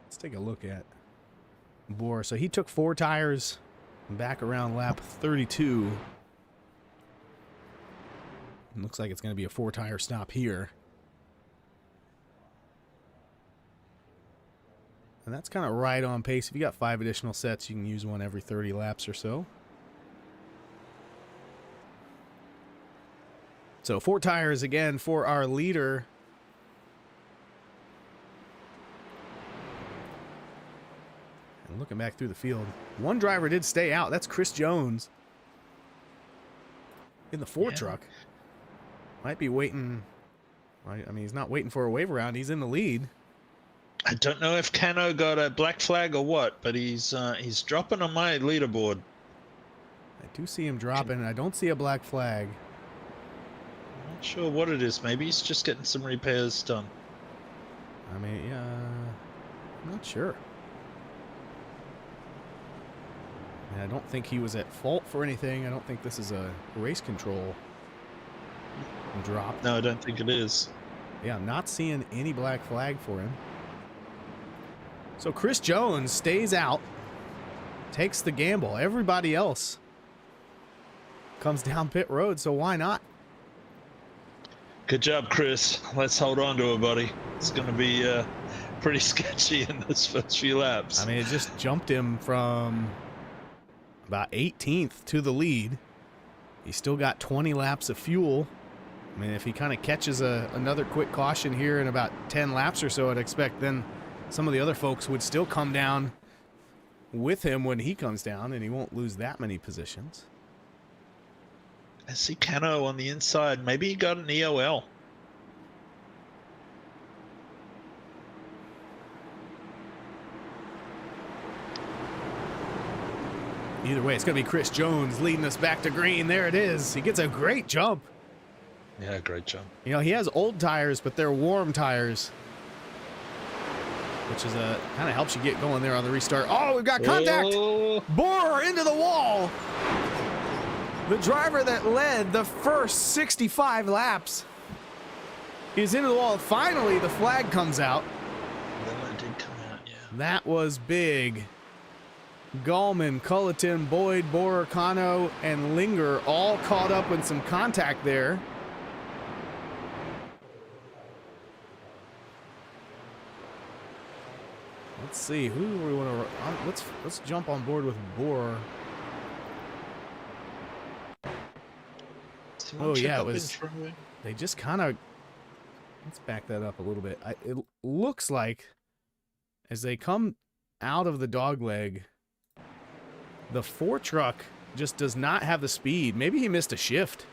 Let's take a look at Bohr. So he took 4 tires back around lap 32. It looks like it's going to be a 4-tire stop here. And that's kind of right on pace. If you got 5 additional sets, you can use one every 30 laps or so. So 4 tires again for our leader. And looking back through the field, one driver did stay out. That's Chris Jones in the Ford truck. Might be waiting. I mean, he's not waiting for a wave around. He's in the lead. I don't know if Cano got a black flag or what, but he's dropping on my leaderboard. I do see him dropping, and I don't see a black flag. I'm not sure what it is. Maybe he's just getting some repairs done. I mean, yeah, I'm not sure. And I don't think he was at fault for anything. I don't think this is a race control drop. No, I don't think it is. Yeah, I'm not seeing any black flag for him. So Chris Jones stays out, takes the gamble. Everybody else comes down pit road, so why not? Good job, Chris. Let's hold on to it, buddy. It's going to be pretty sketchy in this first few laps. I mean, it just jumped him from about 18th to the lead. He's still got 20 laps of fuel. I mean, if he kind of catches another quick caution here in about 10 laps or so, I'd expect then some of the other folks would still come down with him when he comes down, and he won't lose that many positions. I see Cano on the inside. Maybe he got an EOL. Either way, it's going to be Chris Jones leading us back to green. There it is. He gets a great jump. Yeah, great jump. You know, he has old tires, but they're warm tires, which is kind of helps you get going there on the restart. Oh, we've got contact. Oh. Bohr into the wall. The driver that led the first 65 laps is into the wall. Finally, the flag comes out. Well, it did come out, yeah. That was big. Gallman, Culleton, Boyd, Borer, Kano, and Linger all caught up in some contact there. Let's see, who do we want to... Let's jump on board with Borer. Oh, yeah, it was... They just kind of... Let's back that up a little bit. It looks like as they come out of the dogleg, the 4 truck just does not have the speed. Maybe he missed a shift.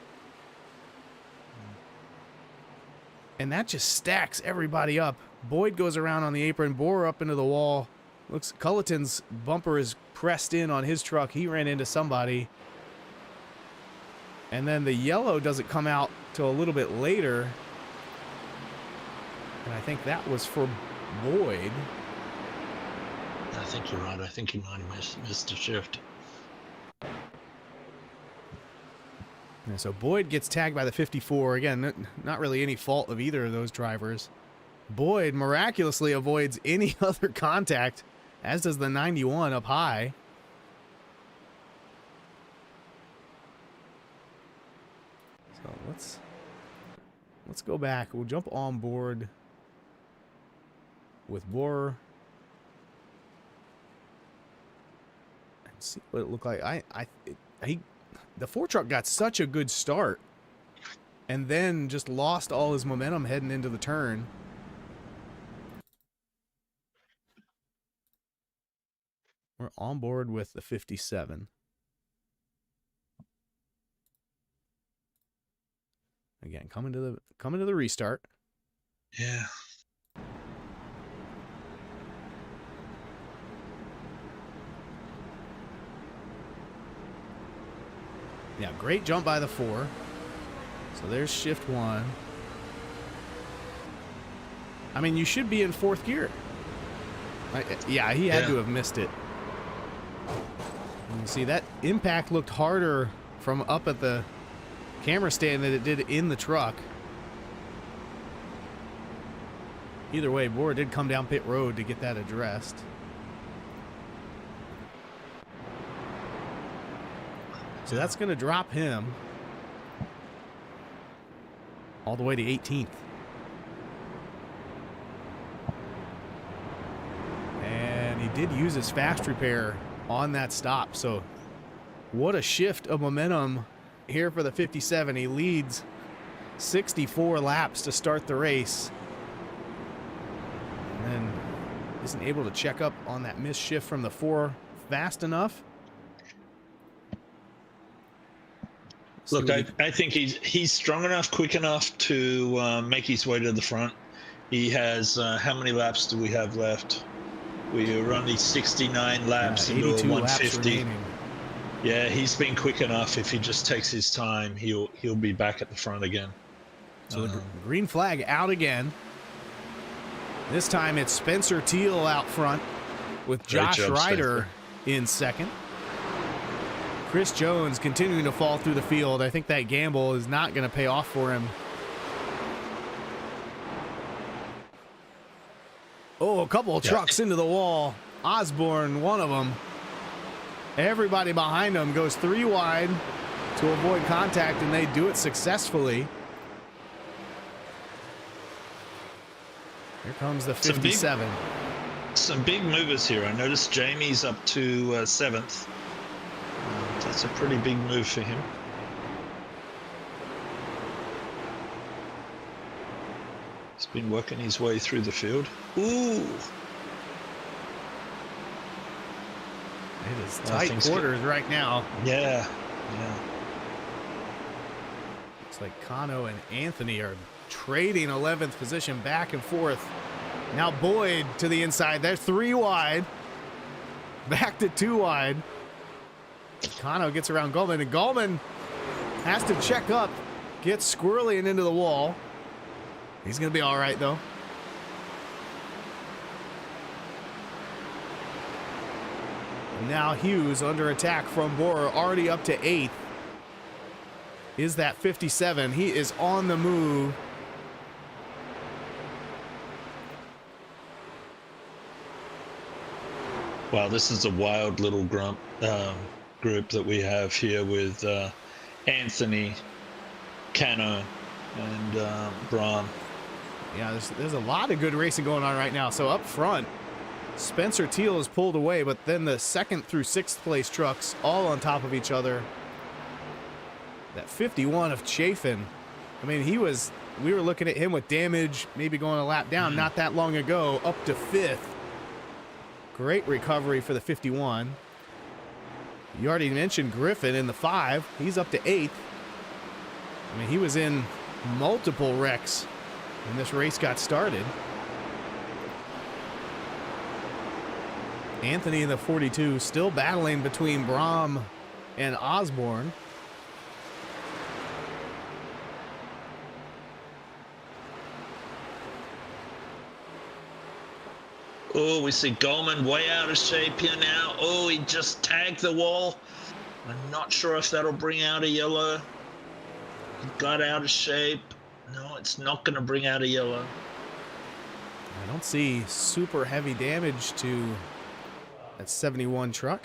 And that just stacks everybody up. Boyd goes around on the apron, Borer up into the wall. Looks Culleton's bumper is pressed in on his truck. He ran into somebody. And then the yellow doesn't come out till a little bit later. And I think that was for Boyd. I think you're right. I think he might have missed a shift. Yeah, so Boyd gets tagged by the 54. Again, not really any fault of either of those drivers. Boyd miraculously avoids any other contact, as does the 91 up high. So let's go back. We'll jump on board with Borer and see what it looked like. The 4 truck got such a good start and then just lost all his momentum heading into the turn. We're on board with the 57. Again, coming to the restart. Yeah. Yeah, great jump by the 4. So there's shift 1. I mean, you should be in 4th gear. Yeah, he had to have missed it. And you see, that impact looked harder from up at the camera stand than it did in the truck. Either way, Borer did come down pit road to get that addressed. So that's going to drop him all the way to 18th. And he did use his fast repair on that stop. So what a shift of momentum here for the 57. He leads 64 laps to start the race. And then isn't able to check up on that missed shift from the 4 fast enough. Look, I think he's strong enough, quick enough to make his way to the front. He has, how many laps do we have left? We are only 69 laps into a 150. Yeah, he's been quick enough. If he just takes his time, he'll be back at the front again. So the green flag out again. This time it's Spencer Teal out front with Josh Ryder in second. Chris Jones continuing to fall through the field. I think that gamble is not going to pay off for him. Oh, a couple of trucks into the wall. Osborne, one of them. Everybody behind him goes 3 wide to avoid contact, and they do it successfully. Here comes the 57. Some big movers here. I noticed Jamie's up to 7th. That's a pretty big move for him. He's been working his way through the field. Ooh! It is tight quarters right now. Yeah. Looks like Kano and Anthony are trading 11th position back and forth. Now Boyd to the inside. They're 3 wide. Back to 2 wide. Kano gets around Gallman, and Gallman has to check up, gets squirrely and into the wall. He's going to be all right, though. Now Hughes under attack from Borer, already up to 8th. Is that 57? He is on the move. Wow, this is a wild little group that we have here with Anthony, Cano, and Braun. Yeah, there's a lot of good racing going on right now. So up front, Spencer Teal is pulled away, but then the 2nd through 6th place trucks all on top of each other. That 51 of Chafin, I mean, we were looking at him with damage, maybe going a lap down not that long ago, up to 5th. Great recovery for the 51. You already mentioned Griffin in the 5. He's up to 8th. I mean, he was in multiple wrecks when this race got started. Anthony in the 42 still battling between Brahm and Osborne. Oh, we see Goldman way out of shape here now. Oh, he just tagged the wall. I'm not sure if that'll bring out a yellow. He got out of shape. No, it's not going to bring out a yellow. I don't see super heavy damage to that 71 truck.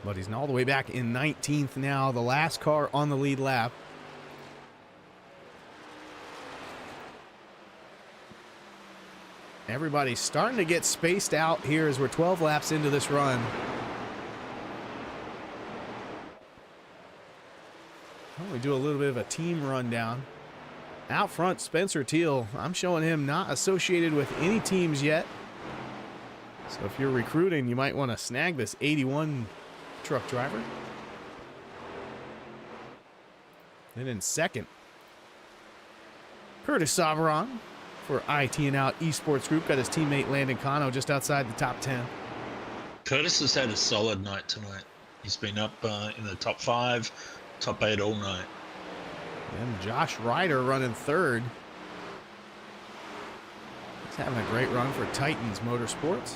But he's all the way back in 19th now, the last car on the lead lap. Everybody's starting to get spaced out here as we're 12 laps into this run. Well, we do a little bit of a team rundown. Out front, Spencer Teal. I'm showing him not associated with any teams yet. So if you're recruiting, you might want to snag this 81 truck driver. Then in 2nd, Curtis Sabaron for IT and Out Esports Group. Got his teammate Landon Cano just outside the top 10. Curtis has had a solid night tonight. He's been up in the top 5, top 8 all night. And Josh Ryder running 3rd. He's having a great run for Titans Motorsports.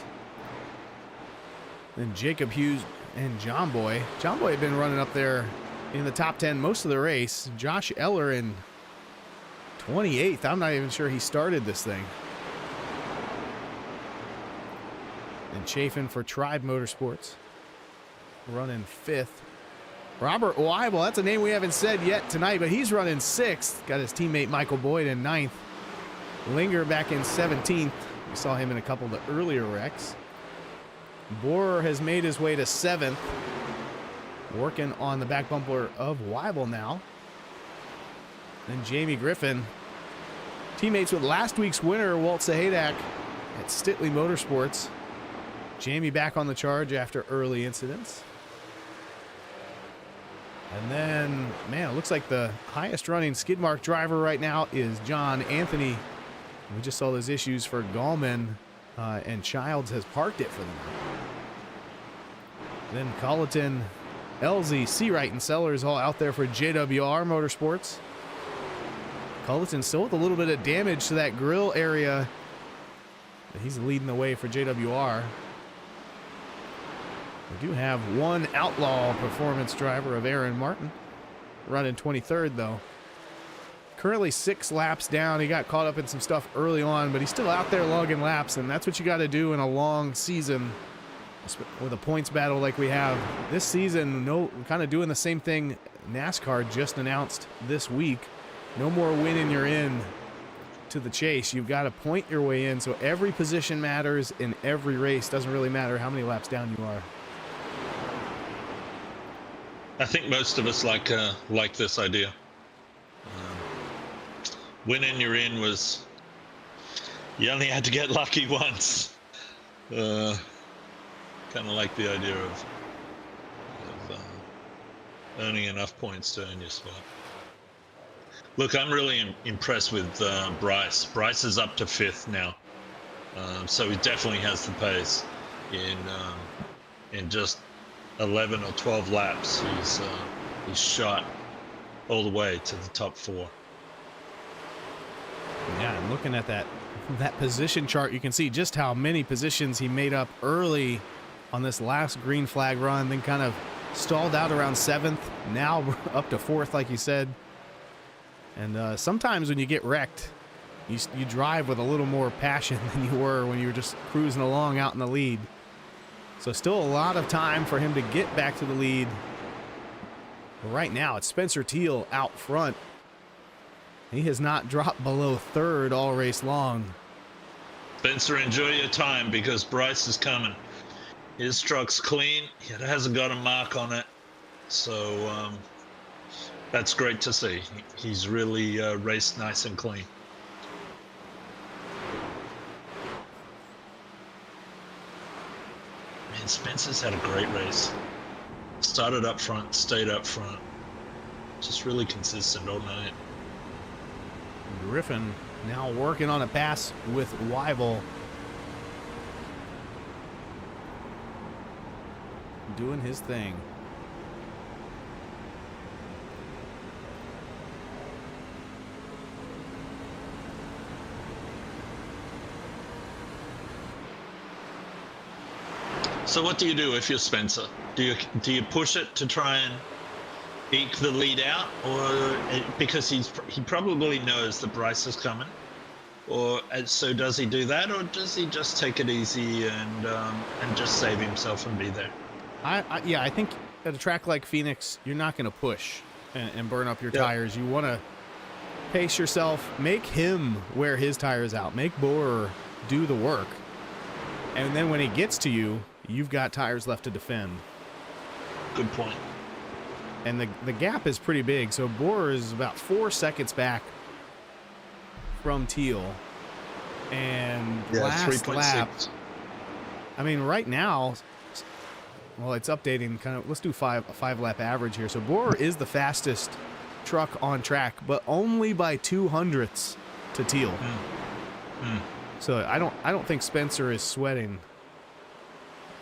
Then Jacob Hughes and John Boy. John Boy had been running up there in the top 10 most of the race. Josh Eller in 28th. I'm not even sure he started this thing. And Chafin for Tribe Motorsports, running 5th. Robert Weibel, that's a name we haven't said yet tonight, but he's running 6th. Got his teammate Michael Boyd in 9th. Linger back in 17th. We saw him in a couple of the earlier wrecks. Borer has made his way to 7th. Working on the back bumper of Weibel now. Then Jamie Griffin, teammates with last week's winner, Walt Sahadak at Stitley Motorsports. Jamie back on the charge after early incidents. And then, man, it looks like the highest running skid mark driver right now is John Anthony. We just saw those issues for Gallman, and Childs has parked it for them. Then Colleton, Elsie, Seawright, and Sellers all out there for JWR Motorsports. Culleton still with a little bit of damage to that grill area, but he's leading the way for JWR. We do have one outlaw performance driver of Aaron Martin, running 23rd though. Currently 6 laps down. He got caught up in some stuff early on, but he's still out there logging laps, and that's what you got to do in a long season with a points battle like we have this season. No, kind of doing the same thing NASCAR just announced this week. No more winning you're in to the chase. You've got to point your way in, so every position matters in every race. Doesn't really matter how many laps down you are. I think most of us like this idea. Winning you're in was, you only had to get lucky once. Kind of like the idea of earning enough points to earn your spot. Look, I'm really impressed with Bryce. Bryce is up to 5th now, so he definitely has the pace. In just 11 or 12 laps, he's shot all the way to the top 4. Yeah, and looking at that position chart, you can see just how many positions he made up early on this last green flag run, then kind of stalled out around 7th. Now we're up to 4th, like you said. And sometimes when you get wrecked, You drive with a little more passion than you were when you were just cruising along out in the lead. So still a lot of time for him to get back to the lead. But right now, it's Spencer Teal out front. He has not dropped below third all race long. Spencer, enjoy your time because Bryce is coming. His truck's clean. It hasn't got a mark on it. So that's great to see. He's really raced nice and clean. Man, Spencer's had a great race. Started up front, stayed up front. Just really consistent all night. Griffin now working on a pass with Weibel. Doing his thing. So what do you do if you're Spencer? Do you push it to try and eke the lead out, or because he probably knows that Bryce is coming, or so does he do that, or does he just take it easy and just save himself and be there? Yeah, I think at a track like Phoenix, you're not going to push and burn up your tires. You want to pace yourself, make him wear his tires out, make Borer do the work, and then when he gets to you, you've got tires left to defend. Good point. And the gap is pretty big, so Borer is about 4 seconds back from Teal. And last 3.6. lap, I mean, right now, well, it's updating kind of, let's do a five lap average here. So Borer is the fastest truck on track, but only by 0.02 to Teal. So I don't think Spencer is sweating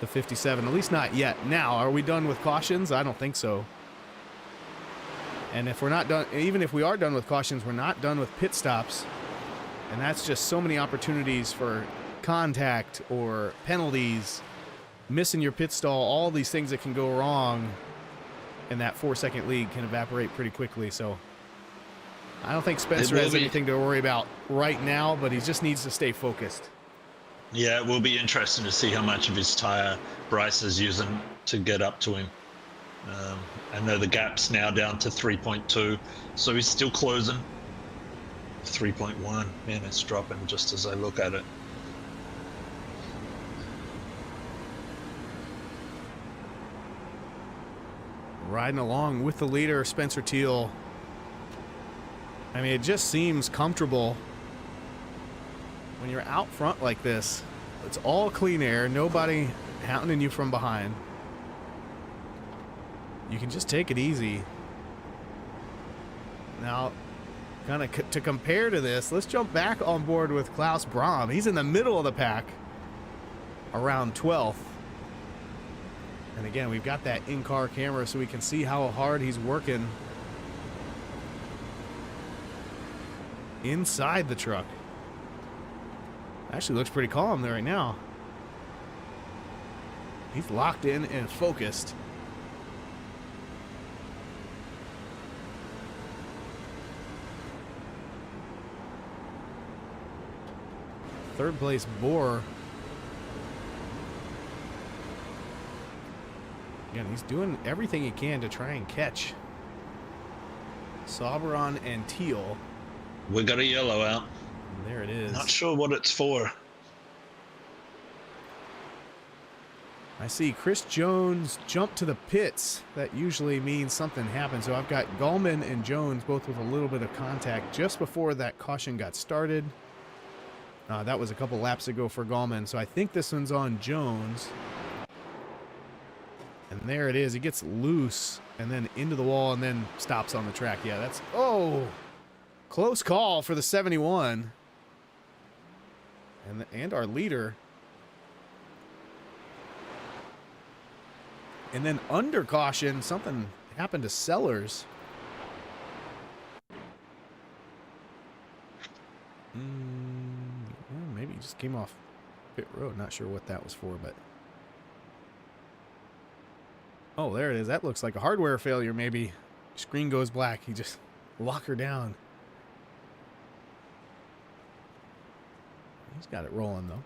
the 57, at least not yet. Now, are we done with cautions? I don't think so. And if we're not done, even if we are done with cautions, we're not done with pit stops. And that's just so many opportunities for contact or penalties, missing your pit stall, all these things that can go wrong. And that 4-second lead can evaporate pretty quickly. So I don't think Spencer has anything to worry about right now, but he just needs to stay focused. Yeah, it will be interesting to see how much of his tire Bryce is using to get up to him. I know the gap's now down to 3.2, so he's still closing. 3.1, man, it's dropping just as I look at it. Riding along with the leader, Spencer Teal. I mean, it just seems comfortable when you're out front like this. It's all clean air, nobody hounding you from behind. You can just take it easy. Now, kind of to compare to this, let's jump back on board with Klaus Brahm. He's in the middle of the pack, around 12th. And again, we've got that in-car camera so we can see how hard he's working inside the truck. Actually looks pretty calm there right now. He's locked in and focused. Third place, Borer. Again, he's doing everything he can to try and catch Sauberon and Teal. We got a yellow out. And there it is. Not sure what it's for. I see Chris Jones jump to the pits. That usually means something happened. So I've got Gallman and Jones both with a little bit of contact just before that caution got started. That was a couple laps ago for Gallman. So I think this one's on Jones. And there it is. He gets loose and then into the wall and then stops on the track. Yeah, that's... Oh! Close call for the 71. And our leader. And then under caution, something happened to Sellers. Well, maybe he just came off pit road. Not sure what that was for, but... Oh, there it is. That looks like a hardware failure, maybe. Screen goes black. He just locked her down. He's got it rolling, though.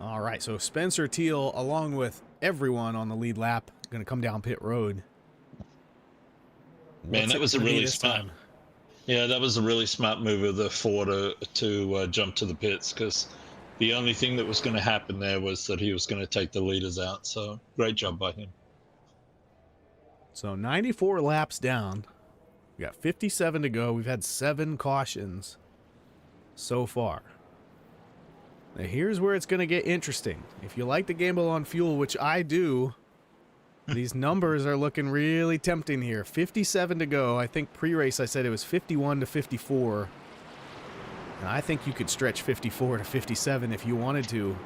All right, so Spencer Teal, along with everyone on the lead lap, going to come down pit road. Man, What's that it was a gonna be really this smart. time? Yeah, that was a really smart move of the four to jump to the pits, because the only thing that was going to happen there was that he was going to take the leaders out. So great job by him. So 94 laps down. We got 57 to go. We've had 7 cautions so far. Now here's where it's going to get interesting. If you like to gamble on fuel, which I do, these numbers are looking really tempting here. 57 to go. I think pre-race I said it was 51 to 54. And I think you could stretch 54 to 57 if you wanted to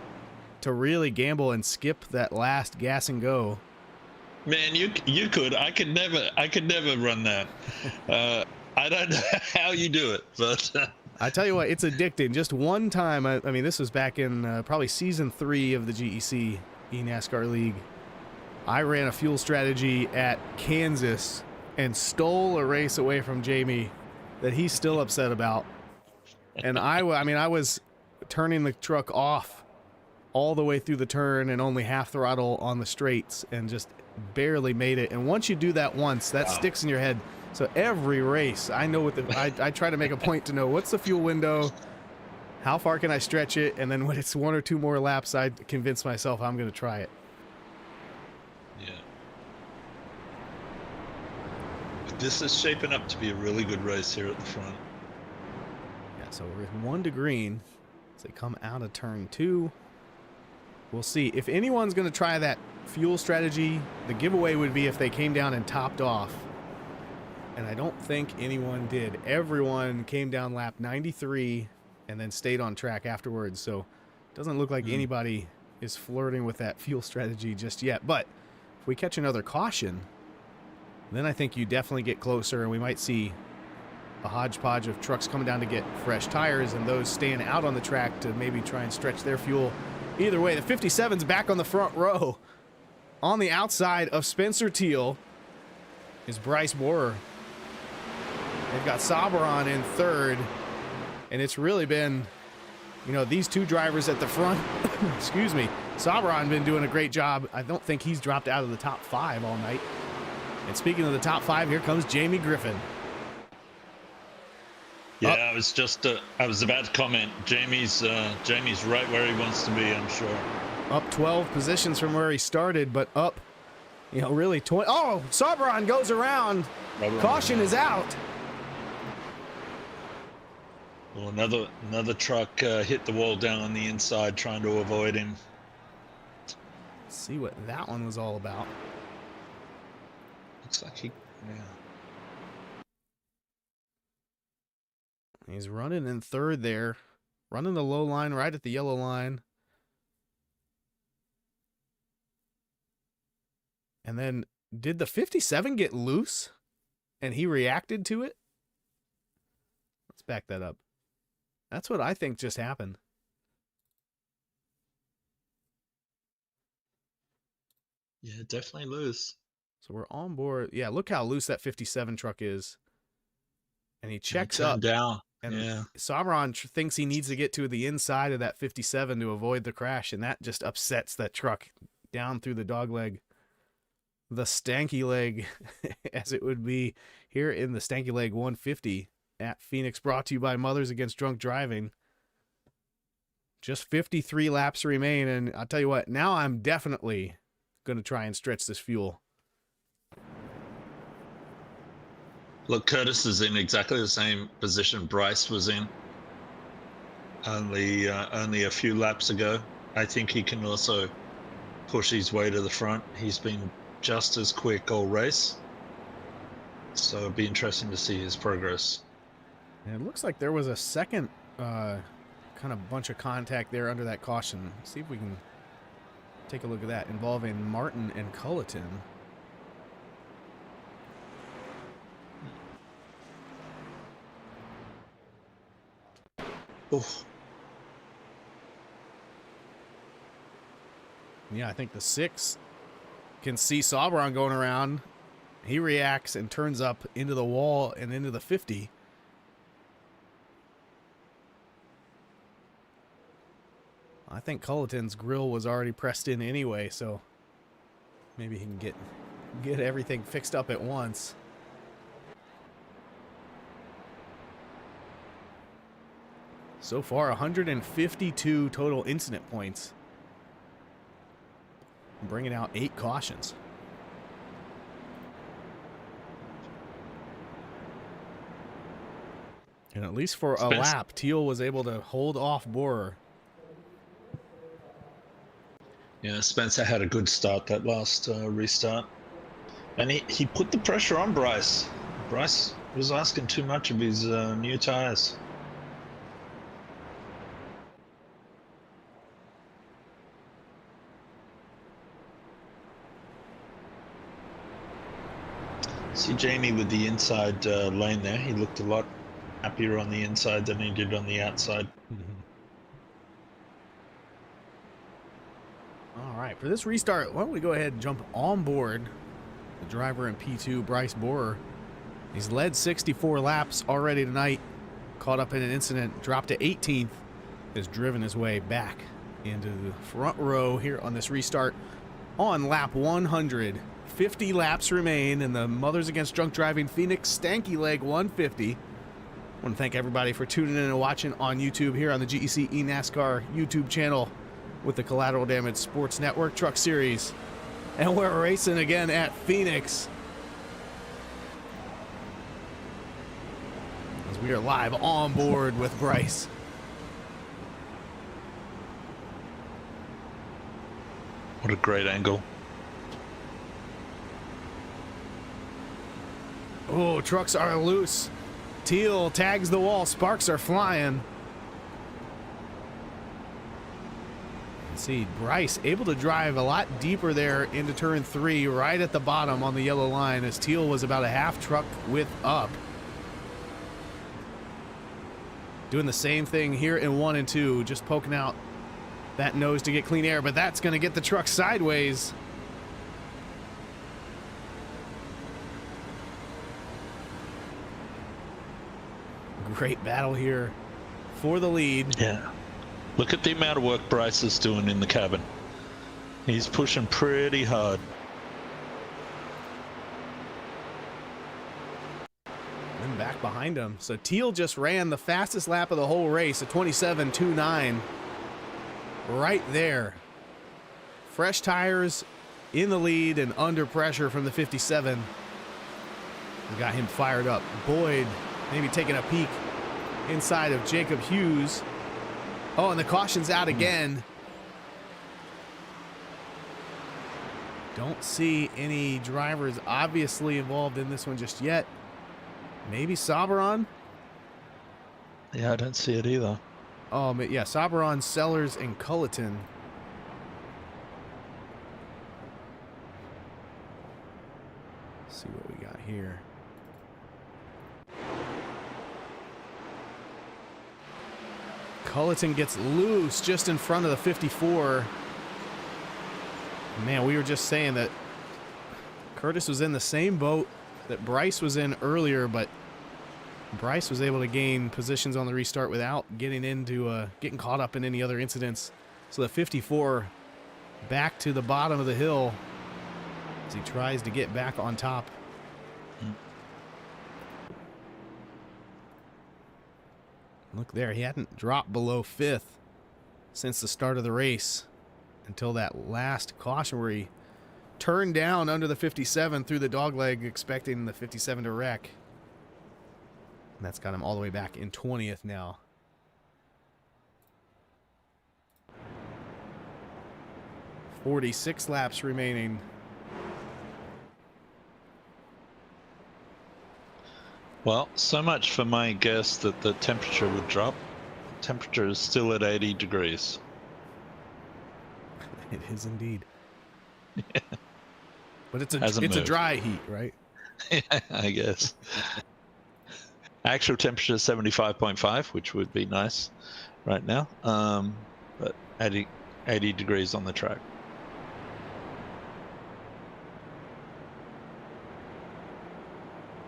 really gamble and skip that last gas and go. Man, you could. I could never run that. I don't know how you do it, but I tell you what, it's addicting. Just one time, I mean, this was back in probably season 3 of the GEC eNASCAR League. I ran a fuel strategy at Kansas and stole a race away from Jamie that he's still upset about. And I was turning the truck off all the way through the turn and only half throttle on the straights and just barely made it. And once you do that once, that sticks in your head. So every race, I know I try to make a point to know what's the fuel window, how far can I stretch it, and then when it's 1 or 2 more laps, I convince myself I'm going to try it. yeah. But this is shaping up to be a really good race here at the front. Yeah, so we're 1 to green as they come out of turn 2. We'll see. If anyone's going to try that fuel strategy, the giveaway would be if they came down and topped off. And I don't think anyone did. Everyone came down lap 93 and then stayed on track afterwards. So it doesn't look like anybody is flirting with that fuel strategy just yet. But if we catch another caution, then I think you definitely get closer and we might see a hodgepodge of trucks coming down to get fresh tires and those staying out on the track to maybe try and stretch their fuel. Either way, the 57's back on the front row. On the outside of Spencer Teal is Bryce Borer. They've got Sabron in third, and it's really been, you know, these two drivers at the front. Excuse me. Sabron been doing a great job. I don't think he's dropped out of the top 5 all night. And speaking of the top 5, here comes Jamie Griffin. Yeah, I was about to comment. Jamie's right where he wants to be, I'm sure. Up 12 positions from where he started, but up, you know, really 20. Oh, Sabron goes around. Caution is out. Well, another truck hit the wall down on the inside, trying to avoid him. Let's see what that one was all about. Looks like yeah. He's running in third there, running the low line right at the yellow line. And then did the 57 get loose and he reacted to it? Let's back that up. That's what I think just happened. Yeah, definitely loose. So we're on board. Yeah, look how loose that 57 truck is. And he checks Turned up. down. And yeah. Sabron thinks he needs to get to the inside of that 57 to avoid the crash, and that just upsets that truck down through the dog leg. The Stanky leg, as it would be here in the Stanky leg 150 at Phoenix, brought to you by Mothers Against Drunk Driving. Just 53 laps remain, and I'll tell you what, now I'm definitely going to try and stretch this fuel. Look, Curtis is in exactly the same position Bryce was in only a few laps ago. I think he can also push his way to the front. He's been just as quick all race. So it'll be interesting to see his progress. And it looks like there was a second kind of bunch of contact there under that caution. Let's see if we can take a look at that, involving Martin and Culleton. Oof. Yeah, I think the 6 can see Sabron going around. He reacts and turns up into the wall and into the 50. I think Culleton's grill was already pressed in anyway, so maybe he can get everything fixed up at once. So far, 152 total incident points, bringing out 8 cautions. And at least for a lap, Teal was able to hold off Borer. Yeah, Spencer had a good start that last restart. And he put the pressure on Bryce. Bryce was asking too much of his new tires. See Jamie with the inside lane there. He looked a lot happier on the inside than he did on the outside. All right, for this restart, why don't we go ahead and jump on board the driver in P2, Bryce Borer. He's led 64 laps already tonight, caught up in an incident, dropped to 18th, has driven his way back into the front row here on this restart on lap 100. 50 laps remain in the Mothers Against Drunk Driving Phoenix Stanky Leg 150. I want to thank everybody for tuning in and watching on YouTube here on the GEC eNASCAR YouTube channel with the Collateral Damage Sports Network Truck Series. And we're racing again at Phoenix, as we are live on board with Bryce. What a great angle. Oh, trucks are loose. Teal tags the wall. Sparks are flying. See, Bryce able to drive a lot deeper there into turn 3, right at the bottom on the yellow line, as Teal was about a half truck width up. Doing the same thing here in 1 and 2, just poking out that nose to get clean air, but that's going to get the truck sideways. Great battle here for the lead. Yeah. Look at the amount of work Bryce is doing in the cabin. He's pushing pretty hard. And back behind him. So Teal just ran the fastest lap of the whole race, a 27.29. Right there. Fresh tires in the lead and under pressure from the 57. We got him fired up. Boyd maybe taking a peek inside of Jacob Hughes. Oh, and the caution's out again. Don't see any drivers obviously involved in this one just yet. Maybe Soberon? Yeah, I don't see it either. Oh, yeah, Soberon, Sellers, and Culleton. Let's see what we got here. Culleton gets loose just in front of the 54. Man, we were just saying that Curtis was in the same boat that Bryce was in earlier, but Bryce was able to gain positions on the restart without getting into getting caught up in any other incidents. So the 54 back to the bottom of the hill as he tries to get back on top. Look there, he hadn't dropped below 5th since the start of the race until that last caution where he turned down under the 57 through the dogleg, expecting the 57 to wreck. And that's got him all the way back in 20th now. .46 laps remaining. Well, so much for my guess that the temperature would drop. Temperature is still at 80 degrees. It is indeed. Yeah. But it's Hasn't a moved. dry heat, right? Yeah, I guess. Actual temperature is 75.5, which would be nice right now. But 80 degrees on the track.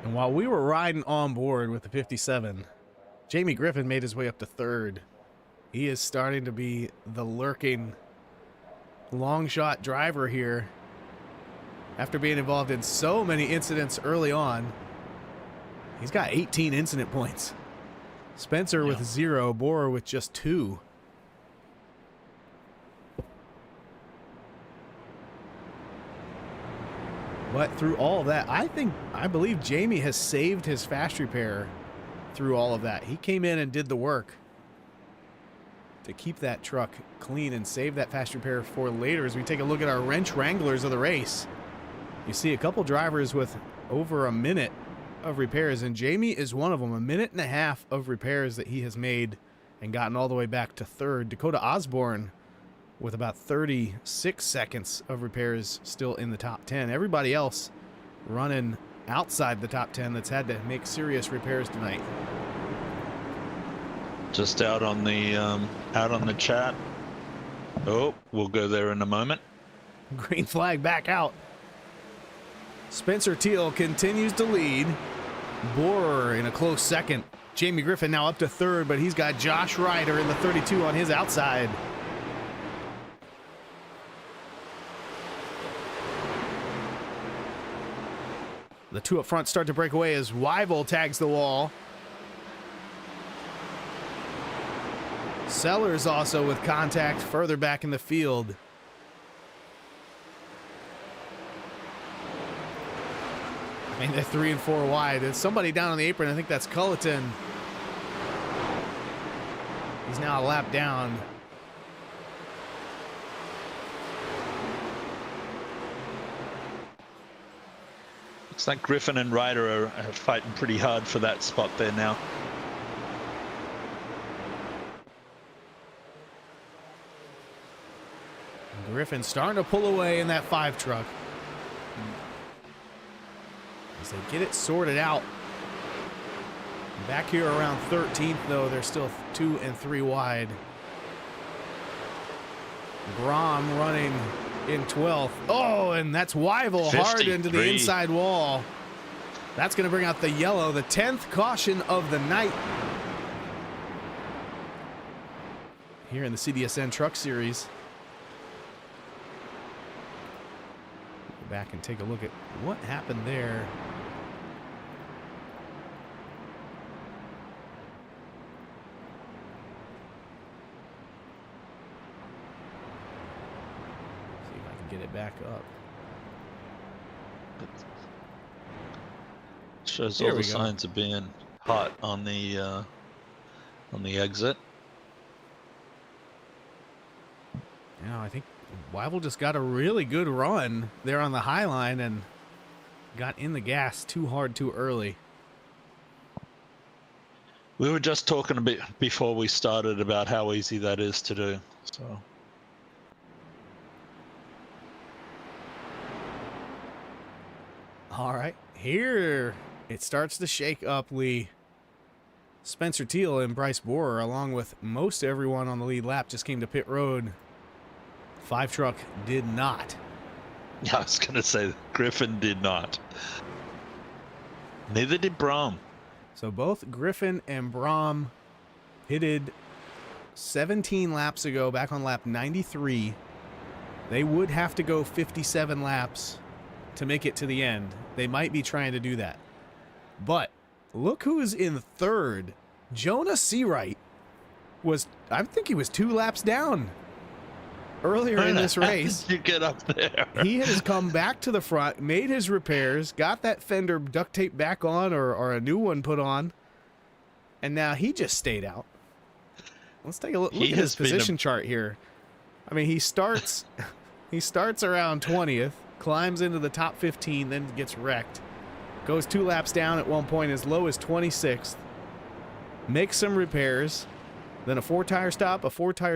And while we were riding on board with the 57, Jamie Griffin made his way up to 3rd He is starting to be the lurking long shot driver here. After being involved in so many incidents early on, he's got 18 incident points. Spencer with 0, Borer with just 2. But through all of that, I believe Jamie has saved his fast repair through all of that. He came in and did the work to keep that truck clean and save that fast repair for later. As we take a look at our wrench wranglers of the race, you see a couple drivers with over a minute of repairs, and Jamie is one of them. 1.5 minutes of repairs that he has made and gotten all the way back to third. Dakota Osborne with about 36 seconds of repairs still in the top 10. Everybody else running outside the top 10 that's had to make serious repairs tonight. Just out on the chat. Oh, we'll go there in a moment. Green flag back out. Spencer Teal continues to lead. Borer in a close second. Jamie Griffin now up to third, but he's got Josh Ryder in the 32 on his outside. The two up front start to break away as Wyville tags the wall. Sellers also with contact further back in the field. I mean, they're 3 and 4 wide. There's somebody down on the apron. I think that's Culleton. He's now a lap down. Looks like Griffin and Ryder are fighting pretty hard for that spot there now. Griffin starting to pull away in that 5 truck. As they get it sorted out. Back here around 13th, though, they're still 2 and 3 wide. Brom running in 12th. Oh, and that's Wyville hard into the 53. inside wall. That's going to bring out the yellow, the 10th caution of the night. Here in the CDSN Truck Series. Go back and take a look at what happened there. Get it back up. Shows Here all we the go. signs of being hot on the exit. Yeah, I think Wyville just got a really good run there on the high line and got in the gas too hard too early. We were just talking a bit before we started about how easy that is to do. So. All right, here it starts to shake up, Lee. Spencer Teal and Bryce Borer, along with most everyone on the lead lap, just came to pit road. 5 truck did not. Yeah, I was going to say Griffin did not. Neither did Brom. So both Griffin and Brom pitted 17 laps ago, back on lap 93. They would have to go 57 laps to make it to the end. They might be trying to do that. But look who's in third. Jonah Seawright was, I think he was 2 laps down earlier in this race. How did you get up there? He has come back to the front, made his repairs, got that fender duct tape back on or a new one put on, and now he just stayed out. Let's take a look at his position chart here. I mean, he starts around 20th, climbs into the top 15, then gets wrecked. Goes 2 laps down at one point, as low as 26th. Makes some repairs, then a 4-tire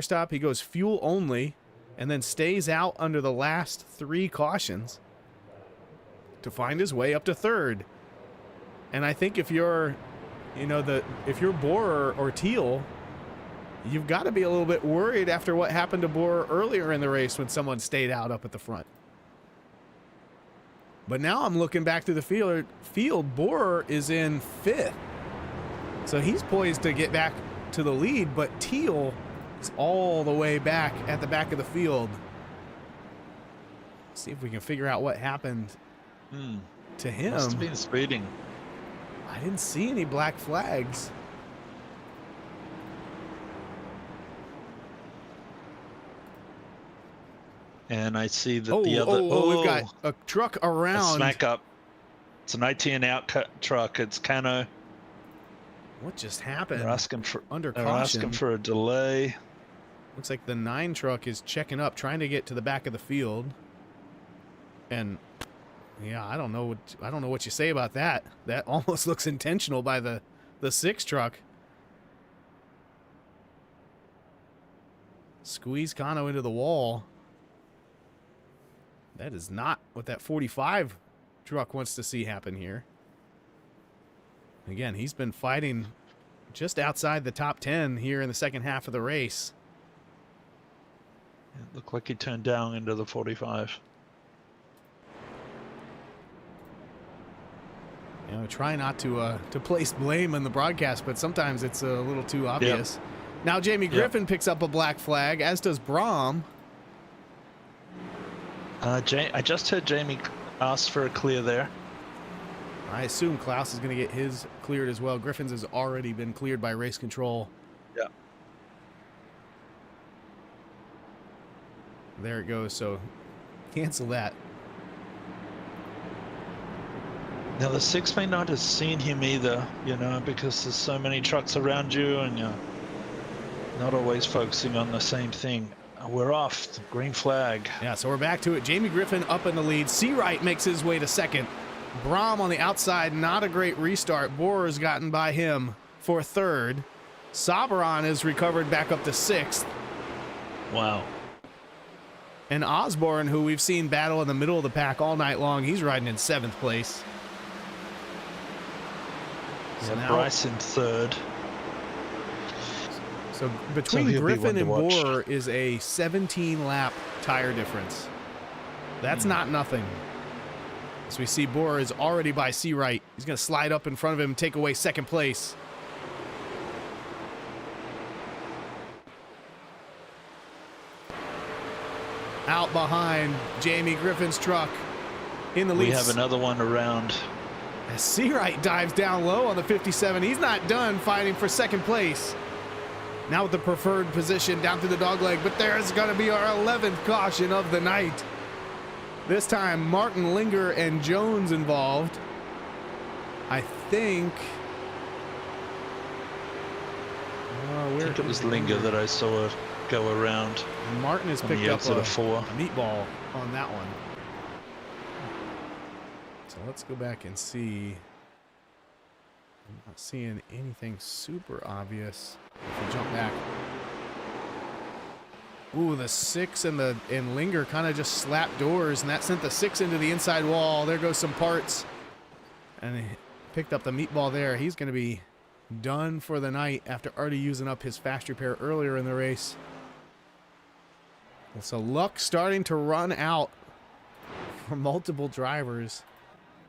stop. He goes fuel only, and then stays out under the last 3 cautions to find his way up to third. And I think if you're, if you're Borer or Teal, you've got to be a little bit worried after what happened to Borer earlier in the race when someone stayed out up at the front. But now I'm looking back through the field. Borer is in 5th. So he's poised to get back to the lead, but Teal He's all the way back at the back of the field. See if we can figure out what happened to him. Must have been speeding. I didn't see any black flags. And I see that the other. We've got a truck a around. smack up. It's an ITN out truck. It's Cano. What just happened? They're asking for Under They're caution. asking for a delay. Looks like the 9 truck is checking up, trying to get to the back of the field. And yeah, I don't know what you say about that. That almost looks intentional by the 6 truck. Squeeze Kano into the wall. That is not what that 45 truck wants to see happen here. Again, he's been fighting just outside the top 10 here in the second half of the race. It looked like he turned down into the 45. You know, try not to place blame in the broadcast, but sometimes it's a little too obvious. Now Jamie Griffin picks up a black flag, as does Brahm. I just heard Jamie ask for a clear there. I assume Klaus is going to get his cleared as well. Griffin's has already been cleared by race control. Yeah. There it goes, so cancel that. Now the 6 may not have seen him either, you know, because there's so many trucks around you and you're not always focusing on the same thing. We're off. The green flag. Yeah, so we're back to it. Jamie Griffin up in the lead. Seawright makes his way to second. Brahm on the outside, not a great restart. Bohr's gotten by him for third. Sabran is recovered back up to sixth. Wow. And Osborne, who we've seen battle in the middle of the pack all night long, he's riding in 7th place. So now- Bryce in third. So between he'll be Griffin one to and watch. Bohr is a 17-lap tire difference. That's not nothing. So we see Bohr is already by Seawright. He's going to slide up in front of him and take away second place. Out behind Jamie Griffin's truck in the lead. We have another one around. As Seawright dives down low on the 57. He's not done fighting for second place. Now with the preferred position down to the dogleg, but there's going to be our 11th caution of the night. This time, Martin, Linger, and Jones involved. I think... I think it was Linger that I saw go around. Martin has on the picked up exit a of 4. meatball on that one. So let's go back and see. I'm not seeing anything super obvious. If we jump back. Ooh, the 6 and Linger kind of just slapped doors, and that sent the 6 into the inside wall. There goes some parts. And he picked up the meatball there. He's going to be done for the night after already using up his fast repair earlier in the race. And so luck starting to run out for multiple drivers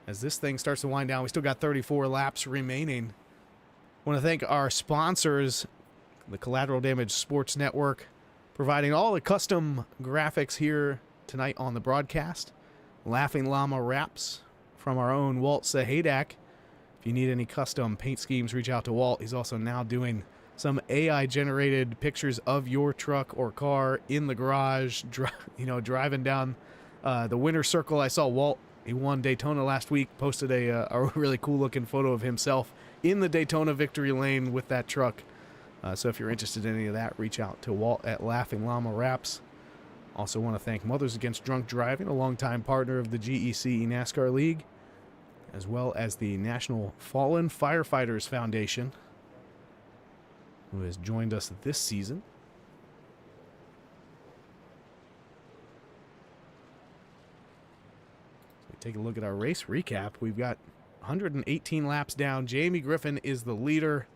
as this thing starts to wind down. We still got 34 laps remaining. I want to thank our sponsors, the Collateral Damage Sports Network, providing all the custom graphics here tonight on the broadcast. Laughing Llama Wraps from our own Walt Sahadak. If you need any custom paint schemes, reach out to Walt. He's also now doing some AI-generated pictures of your truck or car in the garage, driving down the winter circle. I saw Walt, he won Daytona last week, posted a really cool-looking photo of himself in the Daytona victory lane with that truck. So if you're interested in any of that, reach out to Walt at Laughing Llama Wraps. Also want to thank Mothers Against Drunk Driving, a longtime partner of the GEC NASCAR League, as well as the National Fallen Firefighters Foundation, who has joined us this season. So we take a look at our race recap. We've got 118 laps down. Jamie Griffin is the leader,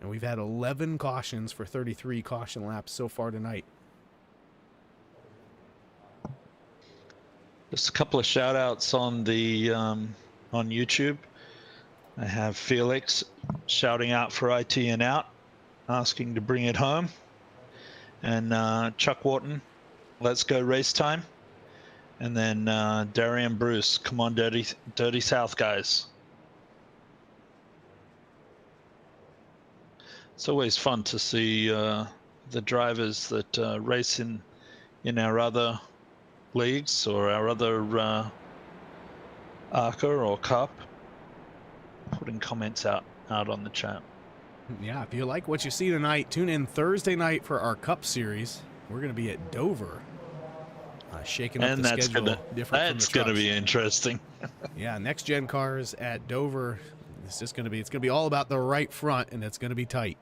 and we've had 11 cautions for 33 caution laps so far tonight. Just a couple of shout outs on the on YouTube. I have Felix shouting out for IT and out, asking to bring it home. and Chuck Wharton, let's go race time. And then Darian Bruce, come on, Dirty South guys. It's always fun to see the drivers that race in our other leagues or our other ARCA or Cup, putting comments out on the chat. Yeah, if you like what you see tonight, tune in Thursday night for our Cup Series. We're going to be at Dover, shaking up And the that's schedule. that's gonna be interesting. Yeah, next gen cars at Dover. It's just going to be all about the right front, and it's going to be tight.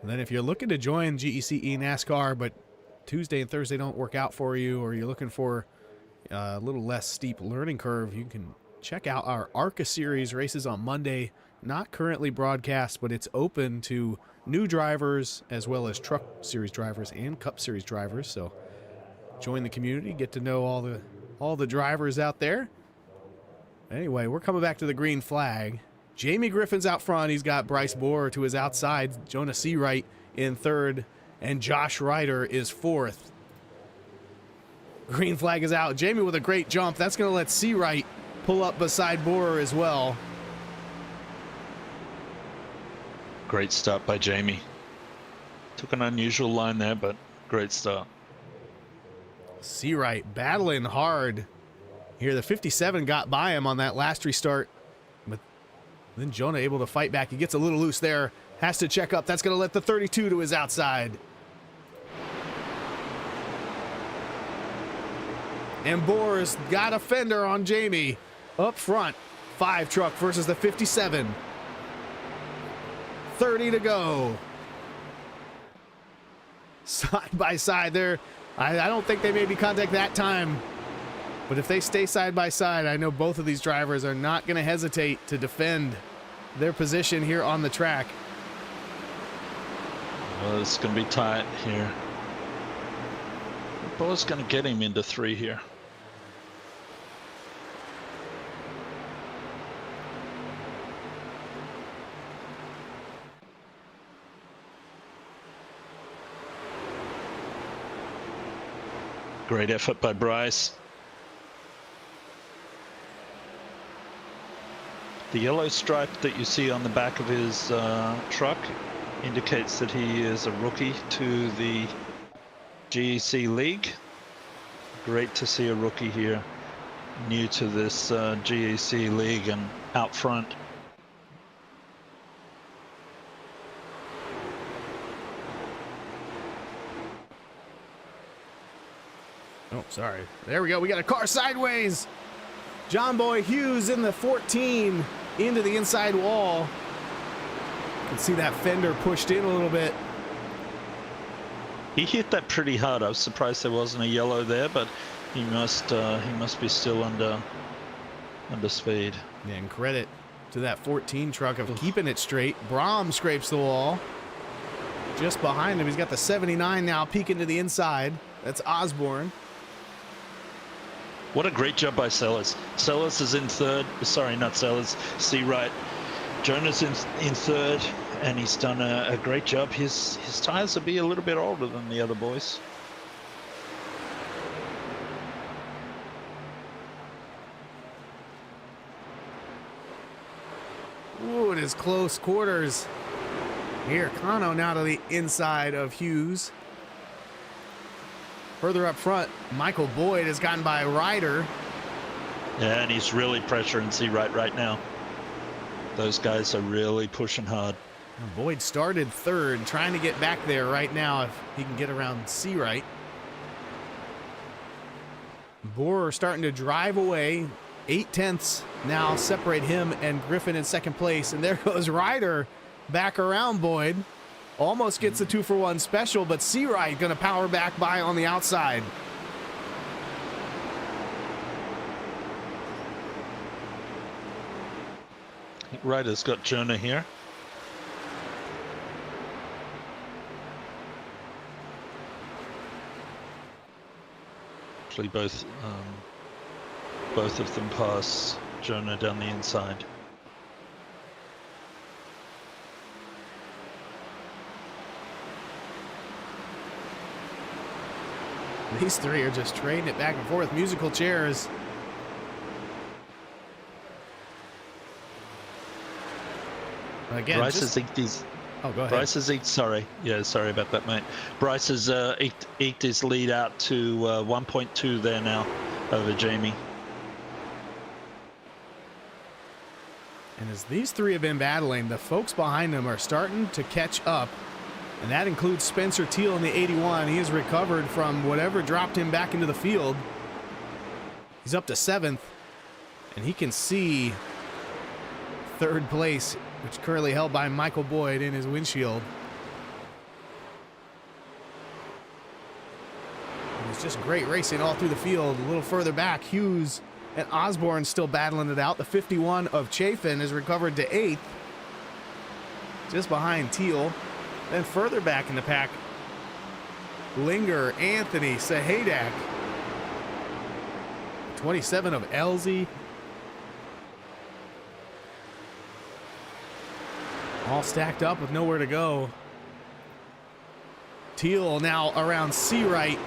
And then if you're looking to join GEC NASCAR, but Tuesday and Thursday don't work out for you, or you're looking for a little less steep learning curve, you can check out our ARCA Series races on Monday. Not currently broadcast, but it's open to new drivers as well as Truck Series drivers and Cup Series drivers. So join the community, get to know all the drivers out there. Anyway, we're coming back to the green flag. Jamie Griffin's out front. He's got Bryce Borer to his outside, Jonah Seawright in third, and Josh Ryder is fourth. Green flag is out. Jamie with a great jump. That's going to let Seawright pull up beside Borer as well. Great start by Jamie. Took an unusual line there, but great start. Seawright battling hard here. The 57 got by him on that last restart, but then Jonah able to fight back. He gets a little loose there. Has to check up. That's going to let the 32 to his outside. And Boer's got a fender on Jamie. Up front, 5 truck versus the 57. 30 to go. Side by side there. I don't think they made any contact that time. But if they stay side by side, I know both of these drivers are not going to hesitate to defend their position here on the track. Well, it's going to be tight here. Bo's going to get him into 3 here. Great effort by Bryce. The yellow stripe that you see on the back of his truck indicates that he is a rookie to the GEC League. Great to see a rookie here, new to this GEC League and out front. Oh, sorry. There we go. We got a car sideways. John Boy Hughes in the 14 into the inside wall. You can see that fender pushed in a little bit. He hit that pretty hard. I was surprised there wasn't a yellow there, but he must be still under speed. Yeah, and credit to that 14 truck of keeping it straight. Brahm scrapes the wall. Just behind him, he's got the 79 now peeking to the inside. That's Osborne. What a great job by Sellers. Sellers is in third. Sorry, not Sellers. Seawright. Jonah's in third, and he's done a great job. His tires will be a little bit older than the other boys. Ooh, it is close quarters. Here, Kano now to the inside of Hughes. Further up front, Michael Boyd has gotten by Ryder. Yeah, and he's really pressuring Seawright right now. Those guys are really pushing hard. Boyd started third, trying to get back there right now if he can get around Seawright. Borer starting to drive away. 8/10 now separate him and Griffin in second place. And there goes Ryder back around Boyd. Almost gets a 2-for-1 special, but Seawright going to power back by on the outside. Ryder's got Jonah here. Actually, both of them pass Jonah down the inside. These three are just trading it back and forth. Musical chairs. Again, Bryce just... has eked his. Oh, go ahead. Bryce has eked. Sorry, yeah, sorry about that, mate. Bryce has eked his lead out to 1.2 there now over Jamie. And as these three have been battling, the folks behind them are starting to catch up. And that includes Spencer Teal in the 81. He has recovered from whatever dropped him back into the field. He's up to 7th. And he can see 3rd place, which is currently held by Michael Boyd in his windshield. And it's just great racing all through the field. A little further back, Hughes and Osborne still battling it out. The 51 of Chafin has recovered to 8th, just behind Teal. Then further back in the pack, Linger, Anthony, Sahadak. 27 of Elzy. All stacked up with nowhere to go. Teal now around Seawright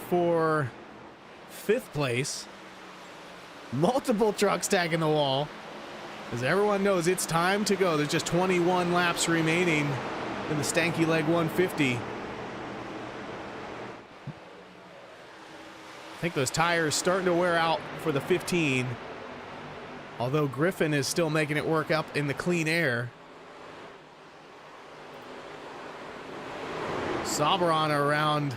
for 5th place. Multiple trucks tagging the wall. As everyone knows, it's time to go. There's just 21 laps remaining in the Stanky Leg 150. I think those tires starting to wear out for the 15. Although Griffin is still making it work up in the clean air. Sabron around,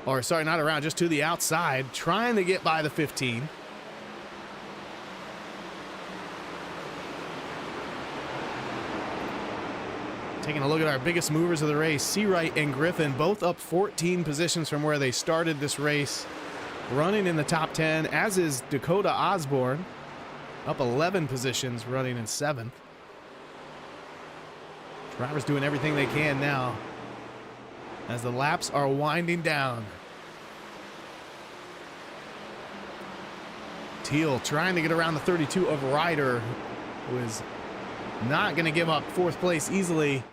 or sorry, not around, just to the outside, trying to get by the 15. Taking a look at our biggest movers of the race, Seawright and Griffin, both up 14 positions from where they started this race, running in the top 10, as is Dakota Osborne, up 11 positions, running in 7th. Drivers doing everything they can now as the laps are winding down. Teal trying to get around the 32 of Ryder, who is not going to give up 4th place easily.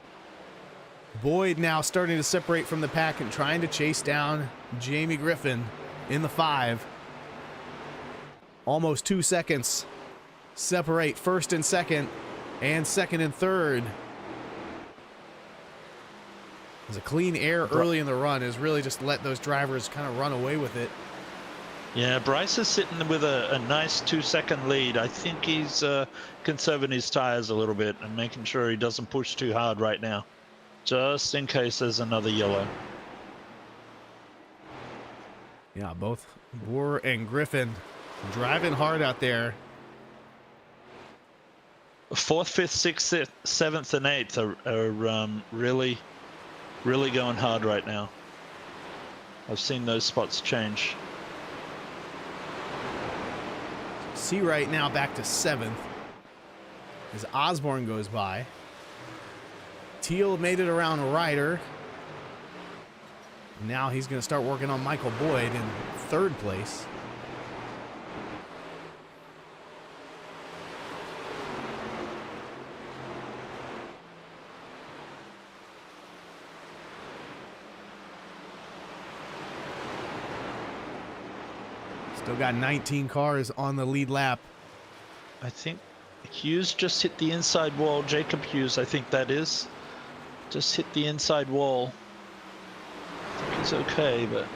Boyd now starting to separate from the pack and trying to chase down Jamie Griffin in the 5. Almost 2 seconds separate 1st and 2nd, and 2nd and 3rd. As a clean air early in the run has really just let those drivers kind of run away with it. Yeah, Bryce is sitting with a nice 2-second lead. I think he's conserving his tires a little bit and making sure he doesn't push too hard right now, just in case there's another yellow. Yeah, both Boer and Griffin driving hard out there. 4th, 5th, 6th, 7th, and 8th are really going hard right now. I've seen those spots change. Seawright now back to 7th as Osborne goes by. Teal made it around Ryder. Now he's going to start working on Michael Boyd in 3rd place. Still got 19 cars on the lead lap. I think Hughes just hit the inside wall. Jacob Hughes, I think that is. Just hit the inside wall. I think he's okay, but...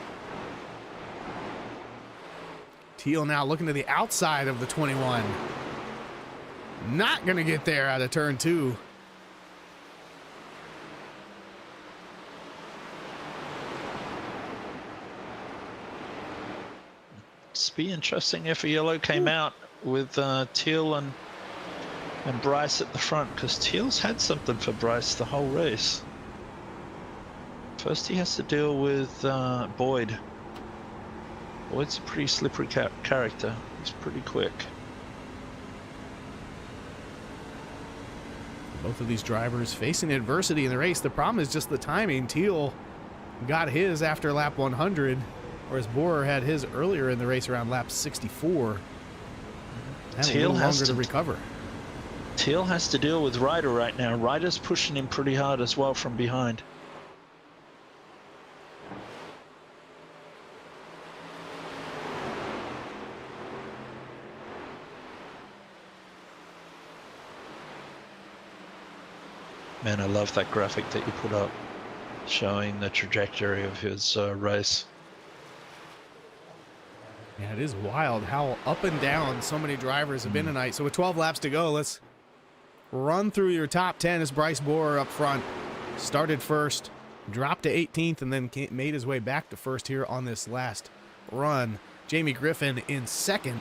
Teal now looking to the outside of the 21. Not going to get there out of turn 2. It'd be interesting if a yellow came out with Teal and Bryce at the front, because Teal's had something for Bryce the whole race. First he has to deal with Boyd. Boyd's a pretty slippery character. He's pretty quick. Both of these drivers facing adversity in the race. The problem is just the timing. Teal got his after lap 100, whereas Boer had his earlier in the race around lap 64. And a little longer to recover. Teal has to deal with Ryder right now. Ryder's pushing him pretty hard as well from behind. Man, I love that graphic that you put up showing the trajectory of his race. Yeah, it is wild how up and down so many drivers have been tonight. So with 12 laps to go, let's run through your top 10 as Bryce Borer up front. Started first, dropped to 18th, and then made his way back to first here on this last run. Jamie Griffin in second.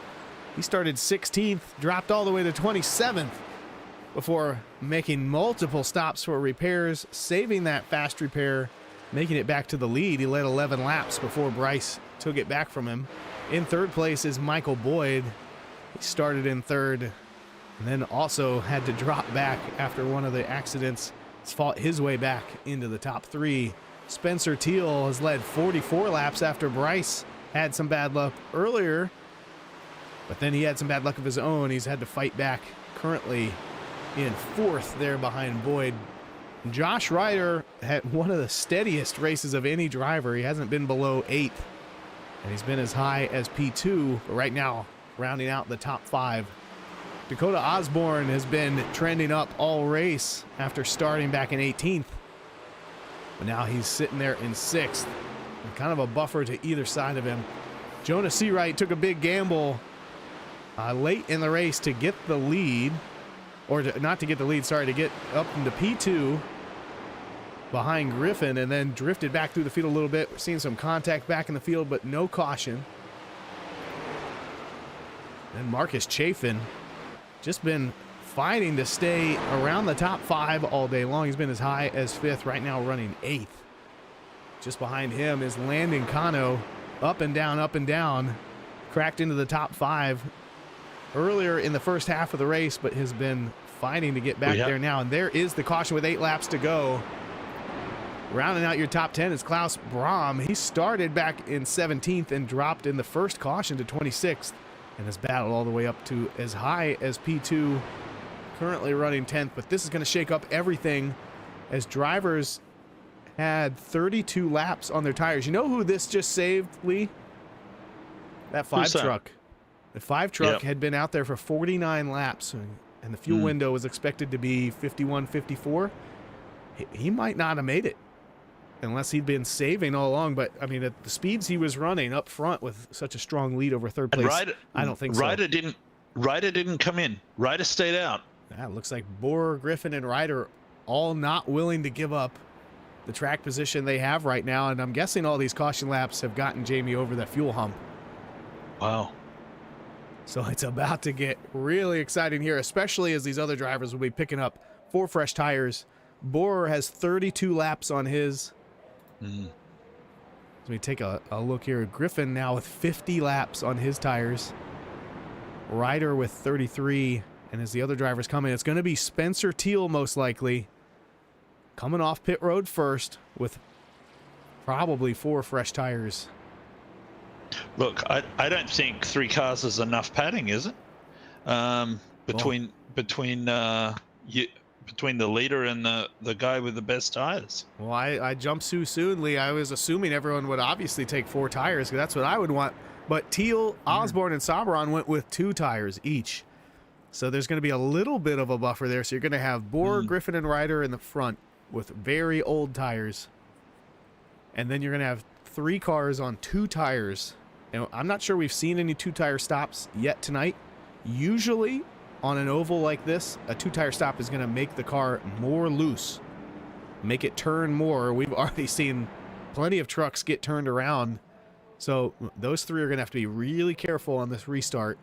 He started 16th, dropped all the way to 27th before making multiple stops for repairs, saving that fast repair, making it back to the lead. He led 11 laps before Bryce took it back from him. In third place is Michael Boyd. He started in third and then also had to drop back after one of the accidents. He's fought his way back into the top three. Spencer Teal has led 44 laps after Bryce had some bad luck earlier, but then he had some bad luck of his own. He's had to fight back, currently in fourth there behind Boyd. Josh Ryder had one of the steadiest races of any driver. He hasn't been below 8th, and he's been as high as P2, but right now rounding out the top 5. Dakota Osborne has been trending up all race after starting back in 18th, but now he's sitting there in 6th, and kind of a buffer to either side of him. Jonah Seawright took a big gamble late in the race to get the lead, or not to get the lead, sorry, to get up into P2 behind Griffin, and then drifted back through the field a little bit. We're seeing some contact back in the field, but no caution. And Marcus Chafin just been fighting to stay around the top 5 all day long. He's been as high as 5th, right now running 8th. Just behind him is Landon Cano, up and down, cracked into the top 5 earlier in the first half of the race, but has been fighting to get back there now. And there is the caution with 8 laps to go. Rounding out your top 10 is Klaus Brahm. He started back in 17th and dropped in the first caution to 26th and has battled all the way up to as high as P2, currently running 10th. But this is going to shake up everything as drivers had 32 laps on their tires. You know who this just saved, Lee? That 5 truck. The 5 truck had been out there for 49 laps, and the fuel window was expected to be 51, 54. He might not have made it unless he'd been saving all along. But, I mean, at the speeds he was running up front with such a strong lead over third place, I don't think so. Ryder didn't come in. Ryder stayed out. Yeah, it looks like Borer, Griffin, and Ryder all not willing to give up the track position they have right now, and I'm guessing all these caution laps have gotten Jamie over that fuel hump. Wow. So it's about to get really exciting here, especially as these other drivers will be picking up 4 fresh tires. Borer has 32 laps on his. So we take a look here. Griffin now with 50 laps on his tires. Ryder with 33, and as the other drivers come in, it's going to be Spencer Teal most likely coming off pit road first with probably 4 fresh tires. Look, I don't think 3 cars is enough padding, is it? Between the leader and the guy with the best tires. Well, I jumped too soon, Lee. I was assuming everyone would obviously take 4 tires because that's what I would want. But Teal, Osborne, and Sabron went with 2 tires each. So there's going to be a little bit of a buffer there. So you're going to have Borer, Griffin, and Ryder in the front with very old tires. And then you're going to have 3 cars on 2 tires. And I'm not sure we've seen any 2-tire stops yet tonight. Usually on an oval like this, a 2-tire stop is going to make the car more loose, make it turn more. We've already seen plenty of trucks get turned around. So those 3 are going to have to be really careful on this restart.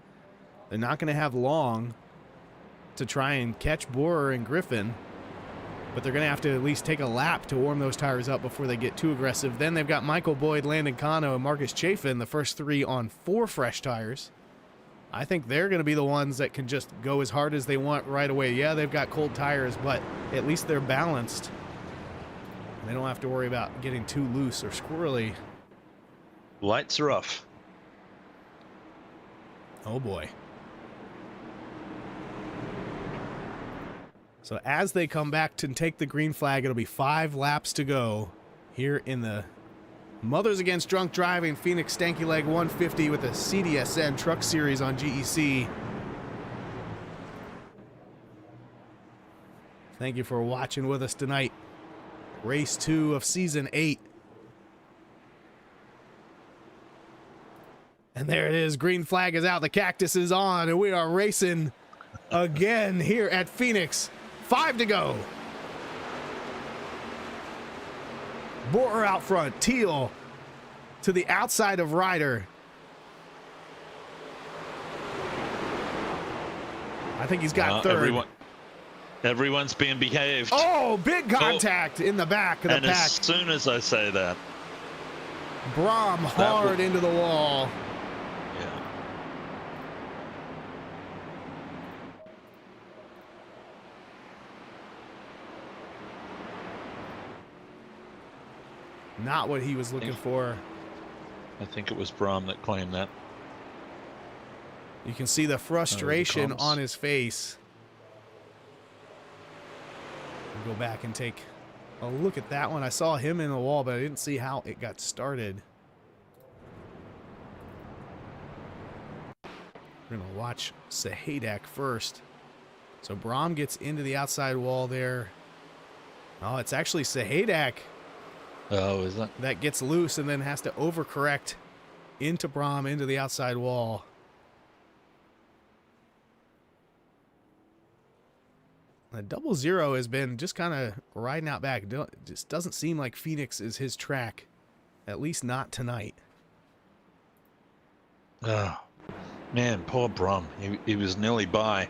They're not going to have long to try and catch Borer and Griffin, but they're going to have to at least take a lap to warm those tires up before they get too aggressive. Then they've got Michael Boyd, Landon Cano, and Marcus Chafin, the first 3 on 4 fresh tires. I think they're going to be the ones that can just go as hard as they want right away. Yeah, they've got cold tires, but at least they're balanced. They don't have to worry about getting too loose or squirrely. Lights are off. Oh boy. So as they come back to take the green flag, it'll be 5 laps to go here in the Mothers Against Drunk Driving Phoenix Stanky Leg 150 with the CDSN Truck Series on GEC. Thank you for watching with us tonight. Race 2 of Season 8. And there it is. Green flag is out. The cactus is on. And we are racing again here at Phoenix. 5 to go. Borer out front. Teal to the outside of Ryder. I think he's got third. Everyone's being behaved. Oh, big contact in the back of the and pack. as soon as I say that, Brom hard into the wall. yeah. Not what he was looking for. I think it was Brahm that claimed that. You can see the frustration comms. on his face. We'll go back and take a look at that one. I saw him in the wall, but I didn't see how it got started. We're going to watch Sahadak first. So Brahm gets into the outside wall there. Oh, it's actually Sahadak Oh, is that? that gets loose and then has to overcorrect into Brahm, into the outside wall. The 00 has been just kind of riding out back. Just doesn't seem like Phoenix is his track, at least not tonight. Oh, man, poor Brahm. He was nearly by.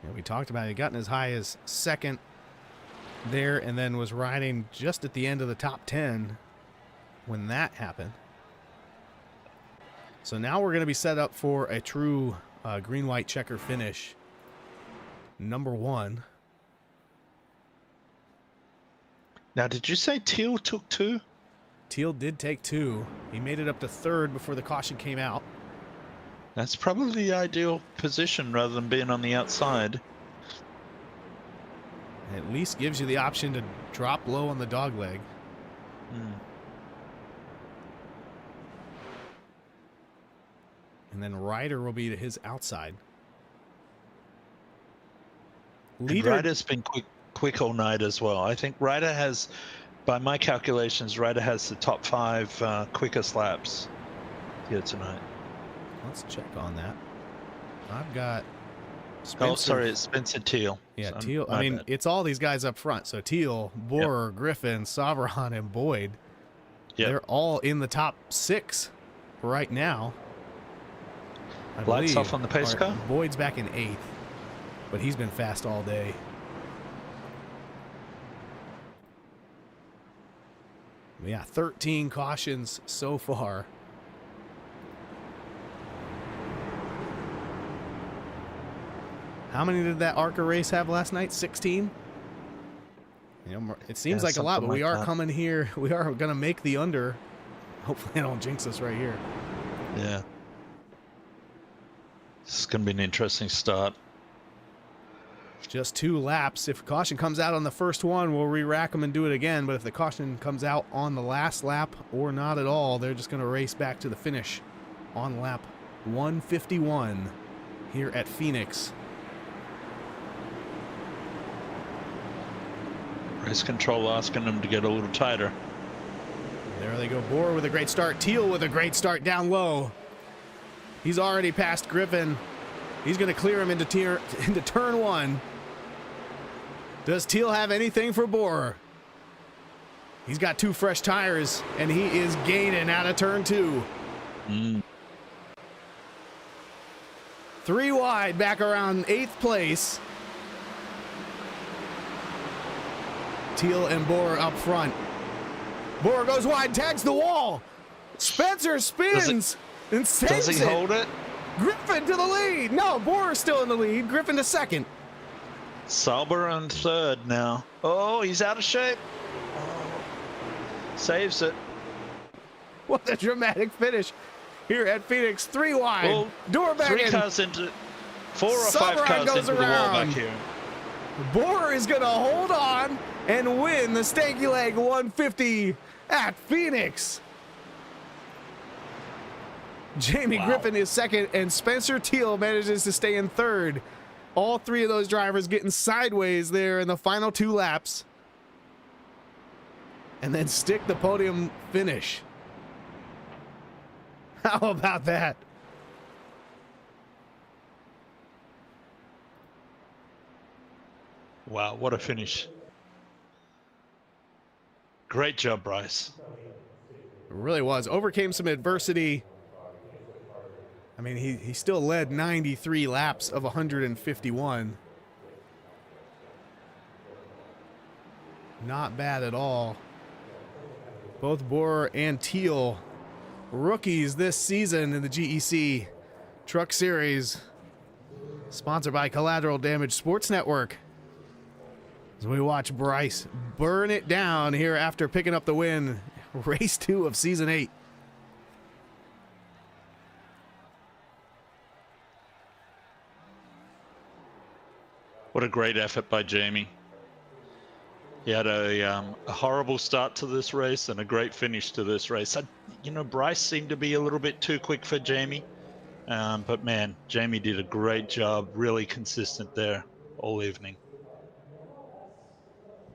Yeah, we talked about it. He gotten as high as second there and then was riding just at the end of the top 10 when that happened. So now we're going to be set up for a true green-white checker finish. Number 1. Now, did you say Teal took 2? Teal did take 2. He made it up to 3rd before the caution came out. That's probably the ideal position rather than being on the outside. At least gives you the option to drop low on the dog leg. And then Ryder will be to his outside. Leader. Ryder's been quick all night as well. I think Ryder has, by my calculations, Ryder has the top 5 quickest laps here tonight. Let's check on that. I've got Oh, sorry, it's Spencer Teal. Yeah, So, Teal. my I mean, bad. it's all these guys up front. So Teal, Borer, Griffin, Savran, and Boyd. Yep. They're all in the top 6 right now. I Lights believe. off on the pace Or car? Boyd's back in 8th, but he's been fast all day. Yeah, 13 cautions so far. How many did that ARCA race have last night? 16? You know, it seems Yeah, like a lot, but something we like are that. coming here. We are going to make the under. Hopefully, I don't jinx us right here. Yeah. This is going to be an interesting start. Just 2 laps. If caution comes out on the first one, we'll re-rack them and do it again. But if the caution comes out on the last lap or not at all, they're just going to race back to the finish on lap 151 here at Phoenix. Race control asking them to get a little tighter. There they go. Borer with a great start. Teal with a great start down low. He's already past Griffin. He's going to clear him into turn 1. Does Teal have anything for Borer? He's got 2 fresh tires, and he is gaining out of turn 2. 3 wide, back around 8th place. Teal and Borer up front. Borer goes wide, tags the wall. Spencer spins and saves Does he hold it? Griffin to the lead. No, Borer's still in the lead. Griffin to 2nd. Sauber on 3rd now. Oh, he's out of shape. Oh, saves it. What a dramatic finish here at Phoenix. 3 wide. Well, Door back 3 in. cars into 4 or 5 Sauber cars goes into the wall around. back here. Borer is going to hold on and win the Stanky Leg 150 at Phoenix. Jamie Griffin is 2nd, and Spencer Teal manages to stay in 3rd. All three of those drivers getting sideways there in the final 2 laps. And then stick the podium finish. How about that? Wow, what a finish. Great job, Bryce. It really was. Overcame some adversity. I mean, he still led 93 laps of 151. Not bad at all. Both Borer and Teal, rookies this season in the GEC Truck Series, sponsored by Collateral Damage Sports Network. As we watch Bryce burn it down here after picking up the win, race 2 of season 8. What a great effort by Jamie. He had a horrible start to this race and a great finish to this race. Bryce seemed to be a little bit too quick for Jamie. But man, Jamie did a great job, really consistent there all evening.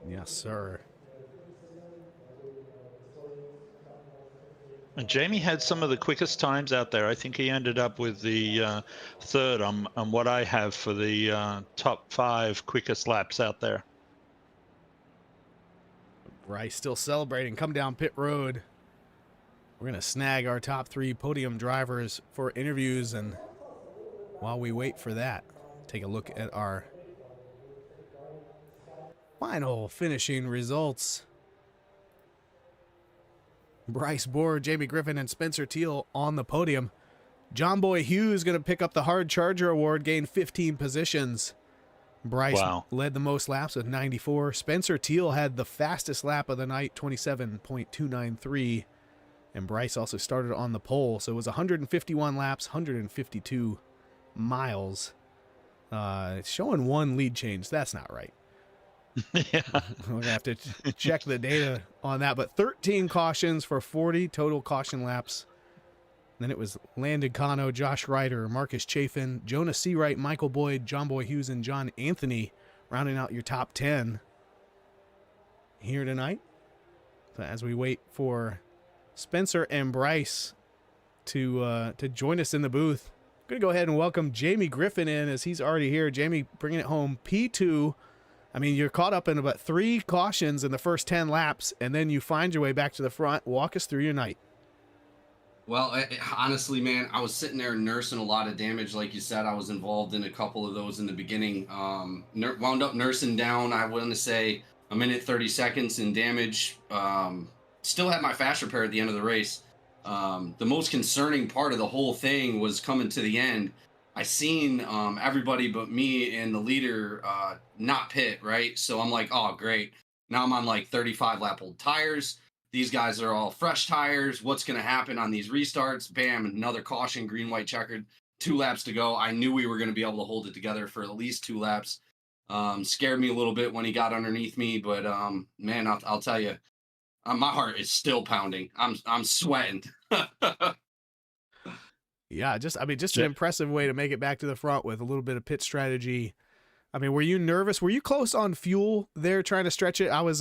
Yes, sir. And Jamie had some of the quickest times out there. I think he ended up with the third on what I have for the top 5 quickest laps out there. Bryce still celebrating. Come down pit road. We're going to snag our top 3 podium drivers for interviews. And while we wait for that, take a look at our final finishing results. Bryce Borer, Jamie Griffin, and Spencer Teal on the podium. John Boy Hughes going to pick up the Hard Charger Award, gain 15 positions. Bryce led the most laps with 94. Spencer Teal had the fastest lap of the night, 27.293. And Bryce also started on the pole. So it was 151 laps, 152 miles. It's showing 1 lead change. That's not right. Yeah. We're going to have to check the data on that. But 13 cautions for 40 total caution laps. Then it was Landon Cano, Josh Ryder, Marcus Chafin, Jonah Seawright, Michael Boyd, John Boy Hughes, and John Anthony rounding out your top 10 here tonight. So as we wait for Spencer and Bryce to join us in the booth, I'm going to go ahead and welcome Jamie Griffin in as he's already here. Jamie bringing it home, P2. I mean, you're caught up in about 3 cautions in the first 10 laps, and then you find your way back to the front. Walk us through your night. Well, honestly, man, I was sitting there nursing a lot of damage. Like you said, I was involved in a couple of those in the beginning. Wound up nursing down, I want to say, 1 minute 30 seconds in damage. Still had my fast repair at the end of the race. The most concerning part of the whole thing was coming to the end. I seen everybody but me and the leader not pit, right? So I'm like, oh, great. Now I'm on like 35 lap old tires. These guys are all fresh tires. What's going to happen on these restarts? Bam, another caution, green, white, checkered. 2 laps to go. I knew we were going to be able to hold it together for at least 2 laps. Scared me a little bit when he got underneath me, but man, I'll tell you, my heart is still pounding. I'm sweating. Yeah, just an impressive way to make it back to the front with a little bit of pit strategy. I mean, were you nervous? Were you close on fuel there trying to stretch it? I was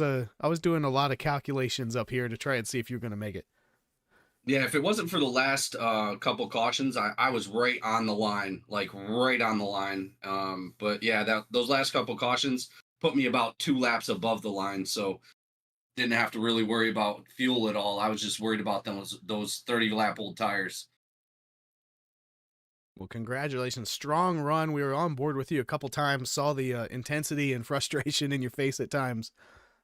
doing a lot of calculations up here to try and see if you were going to make it. Yeah, if it wasn't for the last couple cautions, I was right on the line, like right on the line. But yeah, those last couple cautions put me about 2 laps above the line, so didn't have to really worry about fuel at all. I was just worried about those 30 lap old tires. Well, congratulations. Strong run. We were on board with you a couple times, saw the intensity and frustration in your face at times.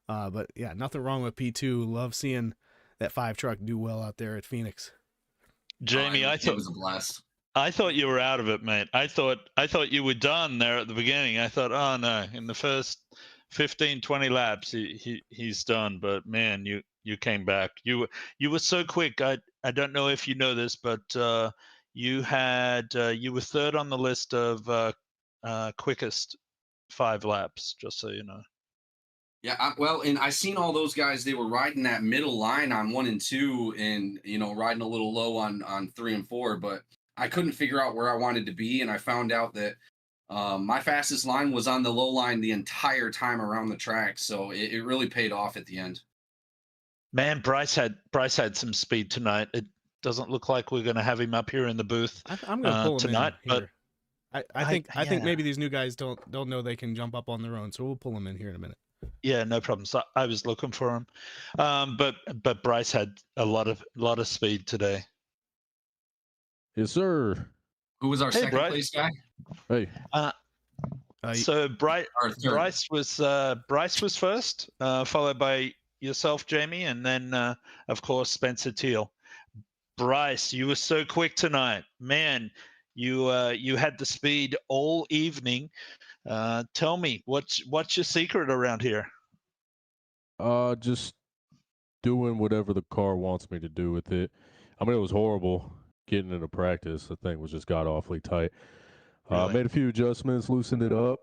But yeah, nothing wrong with P2. Love seeing that 5 truck do well out there at Phoenix. Jamie, it was a blast. I thought you were out of it, mate. I thought you were done there at the beginning. I thought, oh no, in the first 15, 20 laps, he's done. But man, you came back. You were so quick. I don't know if you know this, but you were 3rd on the list of quickest 5 laps. Just so you know. Yeah, and I seen all those guys. They were riding that middle line on 1 and 2, and riding a little low on 3 and 4. But I couldn't figure out where I wanted to be, and I found out that My fastest line was on the low line the entire time around the track, so it really paid off at the end. Man, Bryce had some speed tonight. It doesn't look like we're going to have him up here in the booth I'm going to pull him tonight, in but here. I think maybe these new guys don't know they can jump up on their own, so we'll pull them in here in a minute. yeah, no problem. So I was looking for him, but Bryce had a lot of speed today. Yes, sir. Who was our Hey, second Bryce. place guy? Hey, So Or third? Bryce was first, followed by yourself, Jamie, and then of course Spencer Teal. Bryce, you were so quick tonight, man. You had the speed all evening. Tell me, what's your secret around here? just doing whatever the car wants me to do with it. I mean, it was horrible getting into practice. The thing was just got awfully tight. Really? Made a few adjustments, loosened it up,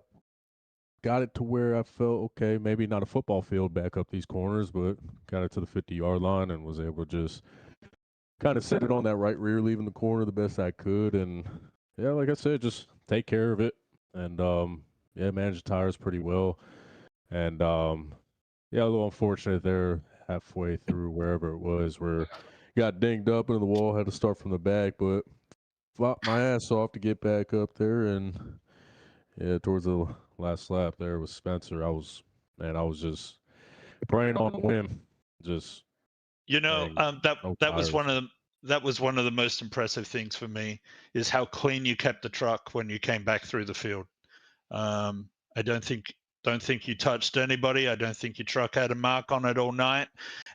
got it to where I felt okay. Maybe not a football field back up these corners, but got it to the 50-yard line and was able to just kind of set it on that right rear, leaving the corner the best I could. And yeah, like I said, just take care of it. And yeah, manage the tires pretty well. And yeah, a little unfortunate there halfway through wherever it was where got dinged up into the wall, had to start from the back, but flopped my ass off to get back up there. And yeah, towards the last lap there with Spencer, I was just praying on the win. Just You know, Dang, that no that was tires. one of the most impressive things for me is how clean you kept the truck when you came back through the field. I don't think you touched anybody. I don't think your truck had a mark on it all night.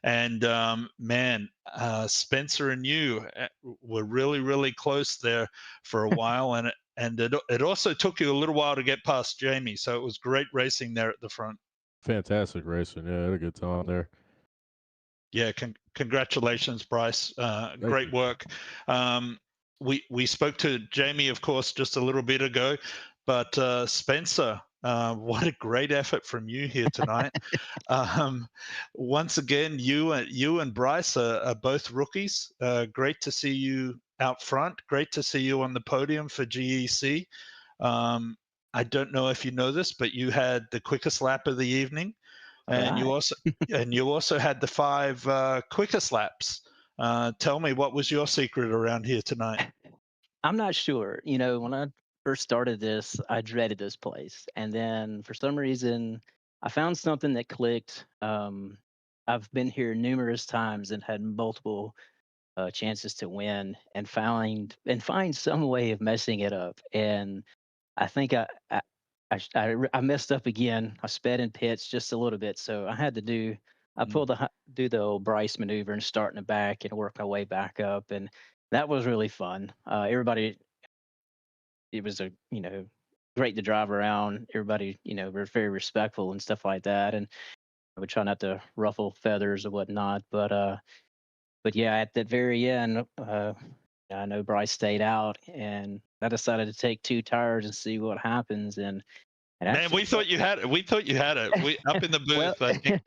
And man, Spencer and you were really close there for a while, and it also took you a little while to get past Jamie. So it was great racing there at the front. Fantastic racing. Yeah, I had a good time there. Yeah, congratulations, Bryce. Great you. work. We spoke to Jamie, of course, just a little bit ago, but Spencer, what a great effort from you here tonight. Once again, you and Bryce are both rookies. Great to see you out front. Great to see you on the podium for GEC. I don't know if you know this, but you had the quickest lap of the evening. And you also had the 5 quickest laps. Tell me, what was your secret around here tonight? I'm not sure. You know, when I first started this, I dreaded this place. And then for some reason, I found something that clicked. I've been here numerous times and had multiple chances to win and find some way of messing it up. And I think I messed up again. I sped in pits just a little bit. So I had to do the old Bryce maneuver and start in the back and work my way back up. And that was really fun. Everybody, it was great to drive around. Everybody, were very respectful and stuff like that. And I would try not to ruffle feathers or whatnot. But yeah, at the very end, I know Bryce stayed out, and I decided to take 2 tires and see what happens. And Man, actually, we thought you had it. We thought you had it. We up in the booth. well, I think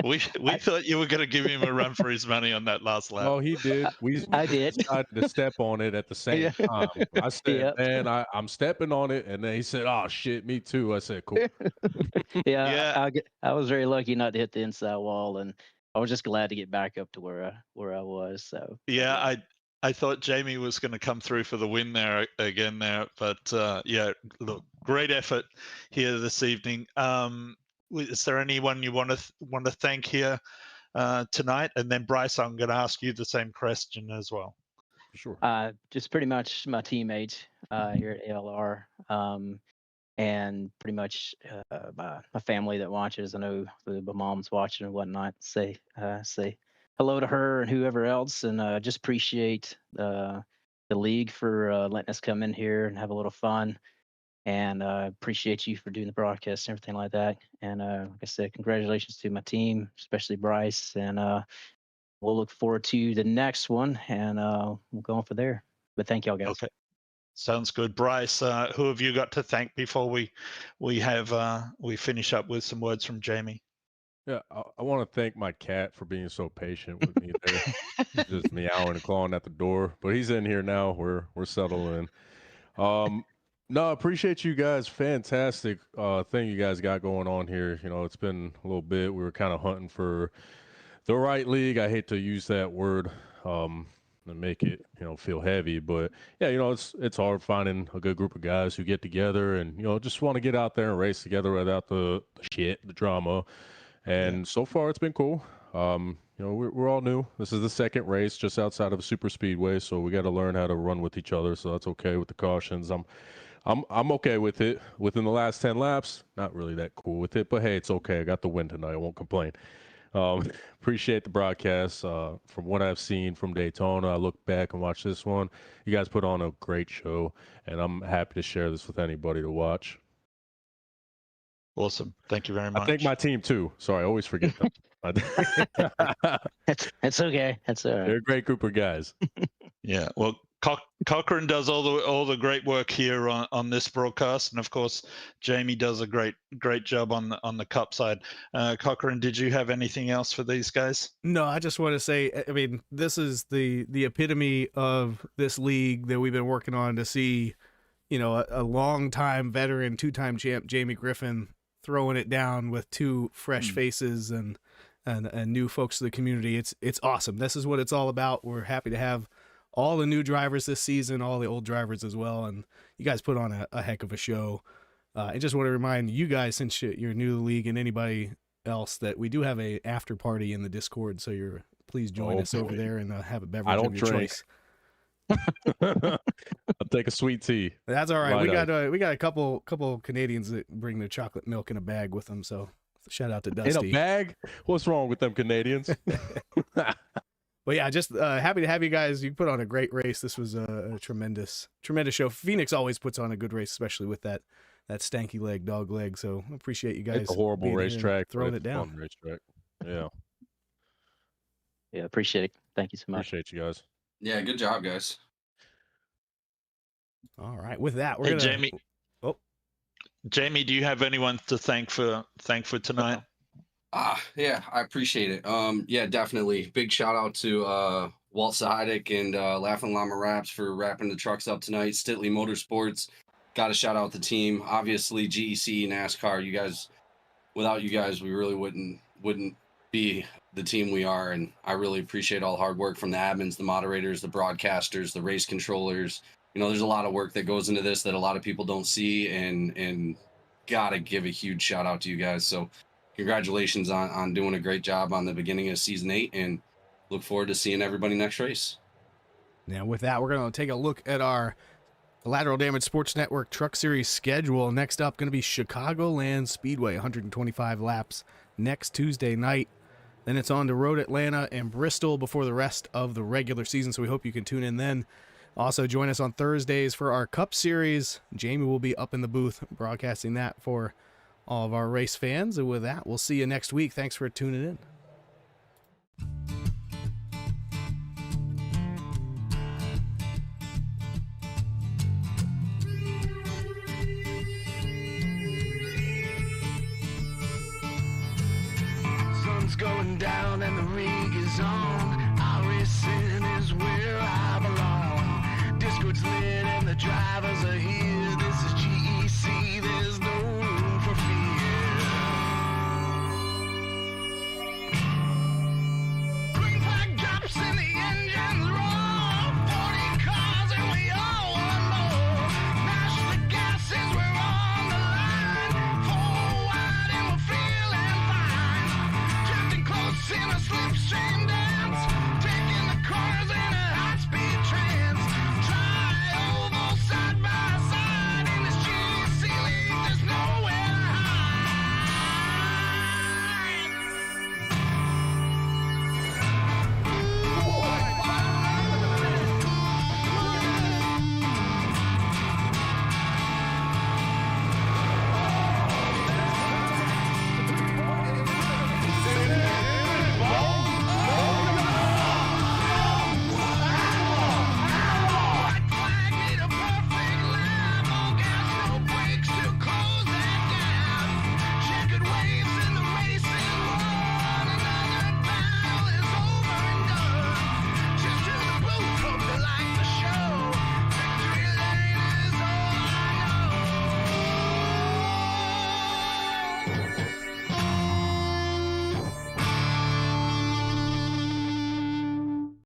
we thought you were going to give him a run for his money on that last lap. Oh, he did. We I did. decided to step on it at the same Yeah. time. I said, Yep. man, I'm stepping on it. And then he said, oh, shit, me too. I said, cool. Yeah, Yeah. I was very lucky not to hit the inside wall, and I was just glad to get back up to where I was. So Yeah, I thought Jamie was going to come through for the win there again there, but yeah, look, great effort here this evening. Is there anyone you want to thank here tonight? And then Bryce, I'm going to ask you the same question as well. Sure. just pretty much my teammates here at ALR, and pretty much my family that watches. I know my mom's watching and whatnot. Say hello to her and whoever else, and just appreciate the league for letting us come in here and have a little fun. And appreciate you for doing the broadcast and everything like that. And like I said, congratulations to my team, especially Bryce. And we'll look forward to the next one, and we'll go on from there. But thank y'all, guys. Okay, sounds good. Bryce, who have you got to thank before we finish up with some words from Jamie? Yeah, I want to thank my cat for being so patient with me there. He's just meowing and clawing at the door, but he's in here now. We're settling. No, I appreciate you guys. Fantastic thing you guys got going on here. You know, it's been a little bit. We were kind of hunting for the right league. I hate to use that word and make it, feel heavy, but yeah, it's hard finding a good group of guys who get together and, just want to get out there and race together without the shit, the drama. And so far it's been cool. We're all new. This is the second race just outside of a super speedway, so we got to learn how to run with each other. So that's okay with the cautions. I'm okay with it. Within the last 10 laps, not really that cool with it, but hey, it's okay. I got the win tonight. I won't complain. Appreciate the broadcast. From what I've seen from Daytona, I look back and watch this one. You guys put on a great show, and I'm happy to share this with anybody to watch. Awesome. Thank you very much. I thank my team too. Sorry, I always forget them. It's okay. That's all right. They're a great group of guys. Yeah. Well, Cochrane does all the great work here on this broadcast, and of course, Jamie does a great job on the Cup side. Cochrane, did you have anything else for these guys? No, I just want to say, I mean, this is the epitome of this league that we've been working on to see, a long-time veteran, two-time champ Jamie Griffin throwing it down with two fresh faces and new folks to the community. It's awesome. This is what it's all about. We're happy to have all the new drivers this season, all the old drivers as well, and you guys put on a heck of a show. I just want to remind you guys, since you're new to the league, and anybody else, that we do have a after party in the Discord, so please join us over there and have a beverage of your choice. I'll take a sweet tea. That's all right. We got a couple Canadians that bring their chocolate milk in a bag with them, so shout out to Dusty. In a bag? What's wrong with them Canadians? But yeah, just happy to have you guys. You put on a great race. This was a tremendous show. Phoenix always puts on a good race, especially with that stanky leg, dog leg. So appreciate you guys. It's a horrible racetrack. Throwing it down. Fun racetrack. Yeah. Yeah, appreciate it. Thank you so much. Appreciate you guys. Yeah, good job, guys. All right. With that, we're Hey, gonna. Jamie. Oh, Jamie, do you have anyone to thank for tonight? Yeah, I appreciate it. Yeah, definitely. Big shout out to Walt Sahadik and Laughing Llama Raps for wrapping the trucks up tonight. Stitley Motorsports, got to shout out the team. Obviously, GEC, NASCAR. You guys, without you guys, we really wouldn't be the team we are. And I really appreciate all the hard work from the admins, the moderators, the broadcasters, the race controllers. There's a lot of work that goes into this that a lot of people don't see, and gotta give a huge shout out to you guys. So congratulations on doing a great job on the beginning of season 8, and look forward to seeing everybody next race. Now with that, we're going to take a look at our Lateral Damage Sports Network Truck Series schedule. Next up, going to be Chicagoland Speedway, 125 laps next Tuesday night. Then it's on to Road Atlanta and Bristol before the rest of the regular season, so we hope you can tune in then. Also, join us on Thursdays for our Cup Series. Jamie will be up in the booth broadcasting that for all of our race fans. And with that, we'll see you next week. Thanks for tuning in. Sun's going down and the rig is on. iRacing is where I belong. Discord's lit and the drivers are here. This is GEC, there's no room for fear. Green flag drops and the engines roar. 40 cars and we all want more. Mash the gases, we're on the line. 4 wide and we're feeling fine. Drifting close in a slipstream dance. Taking the cars in a high-speed trance. Try oval side by side.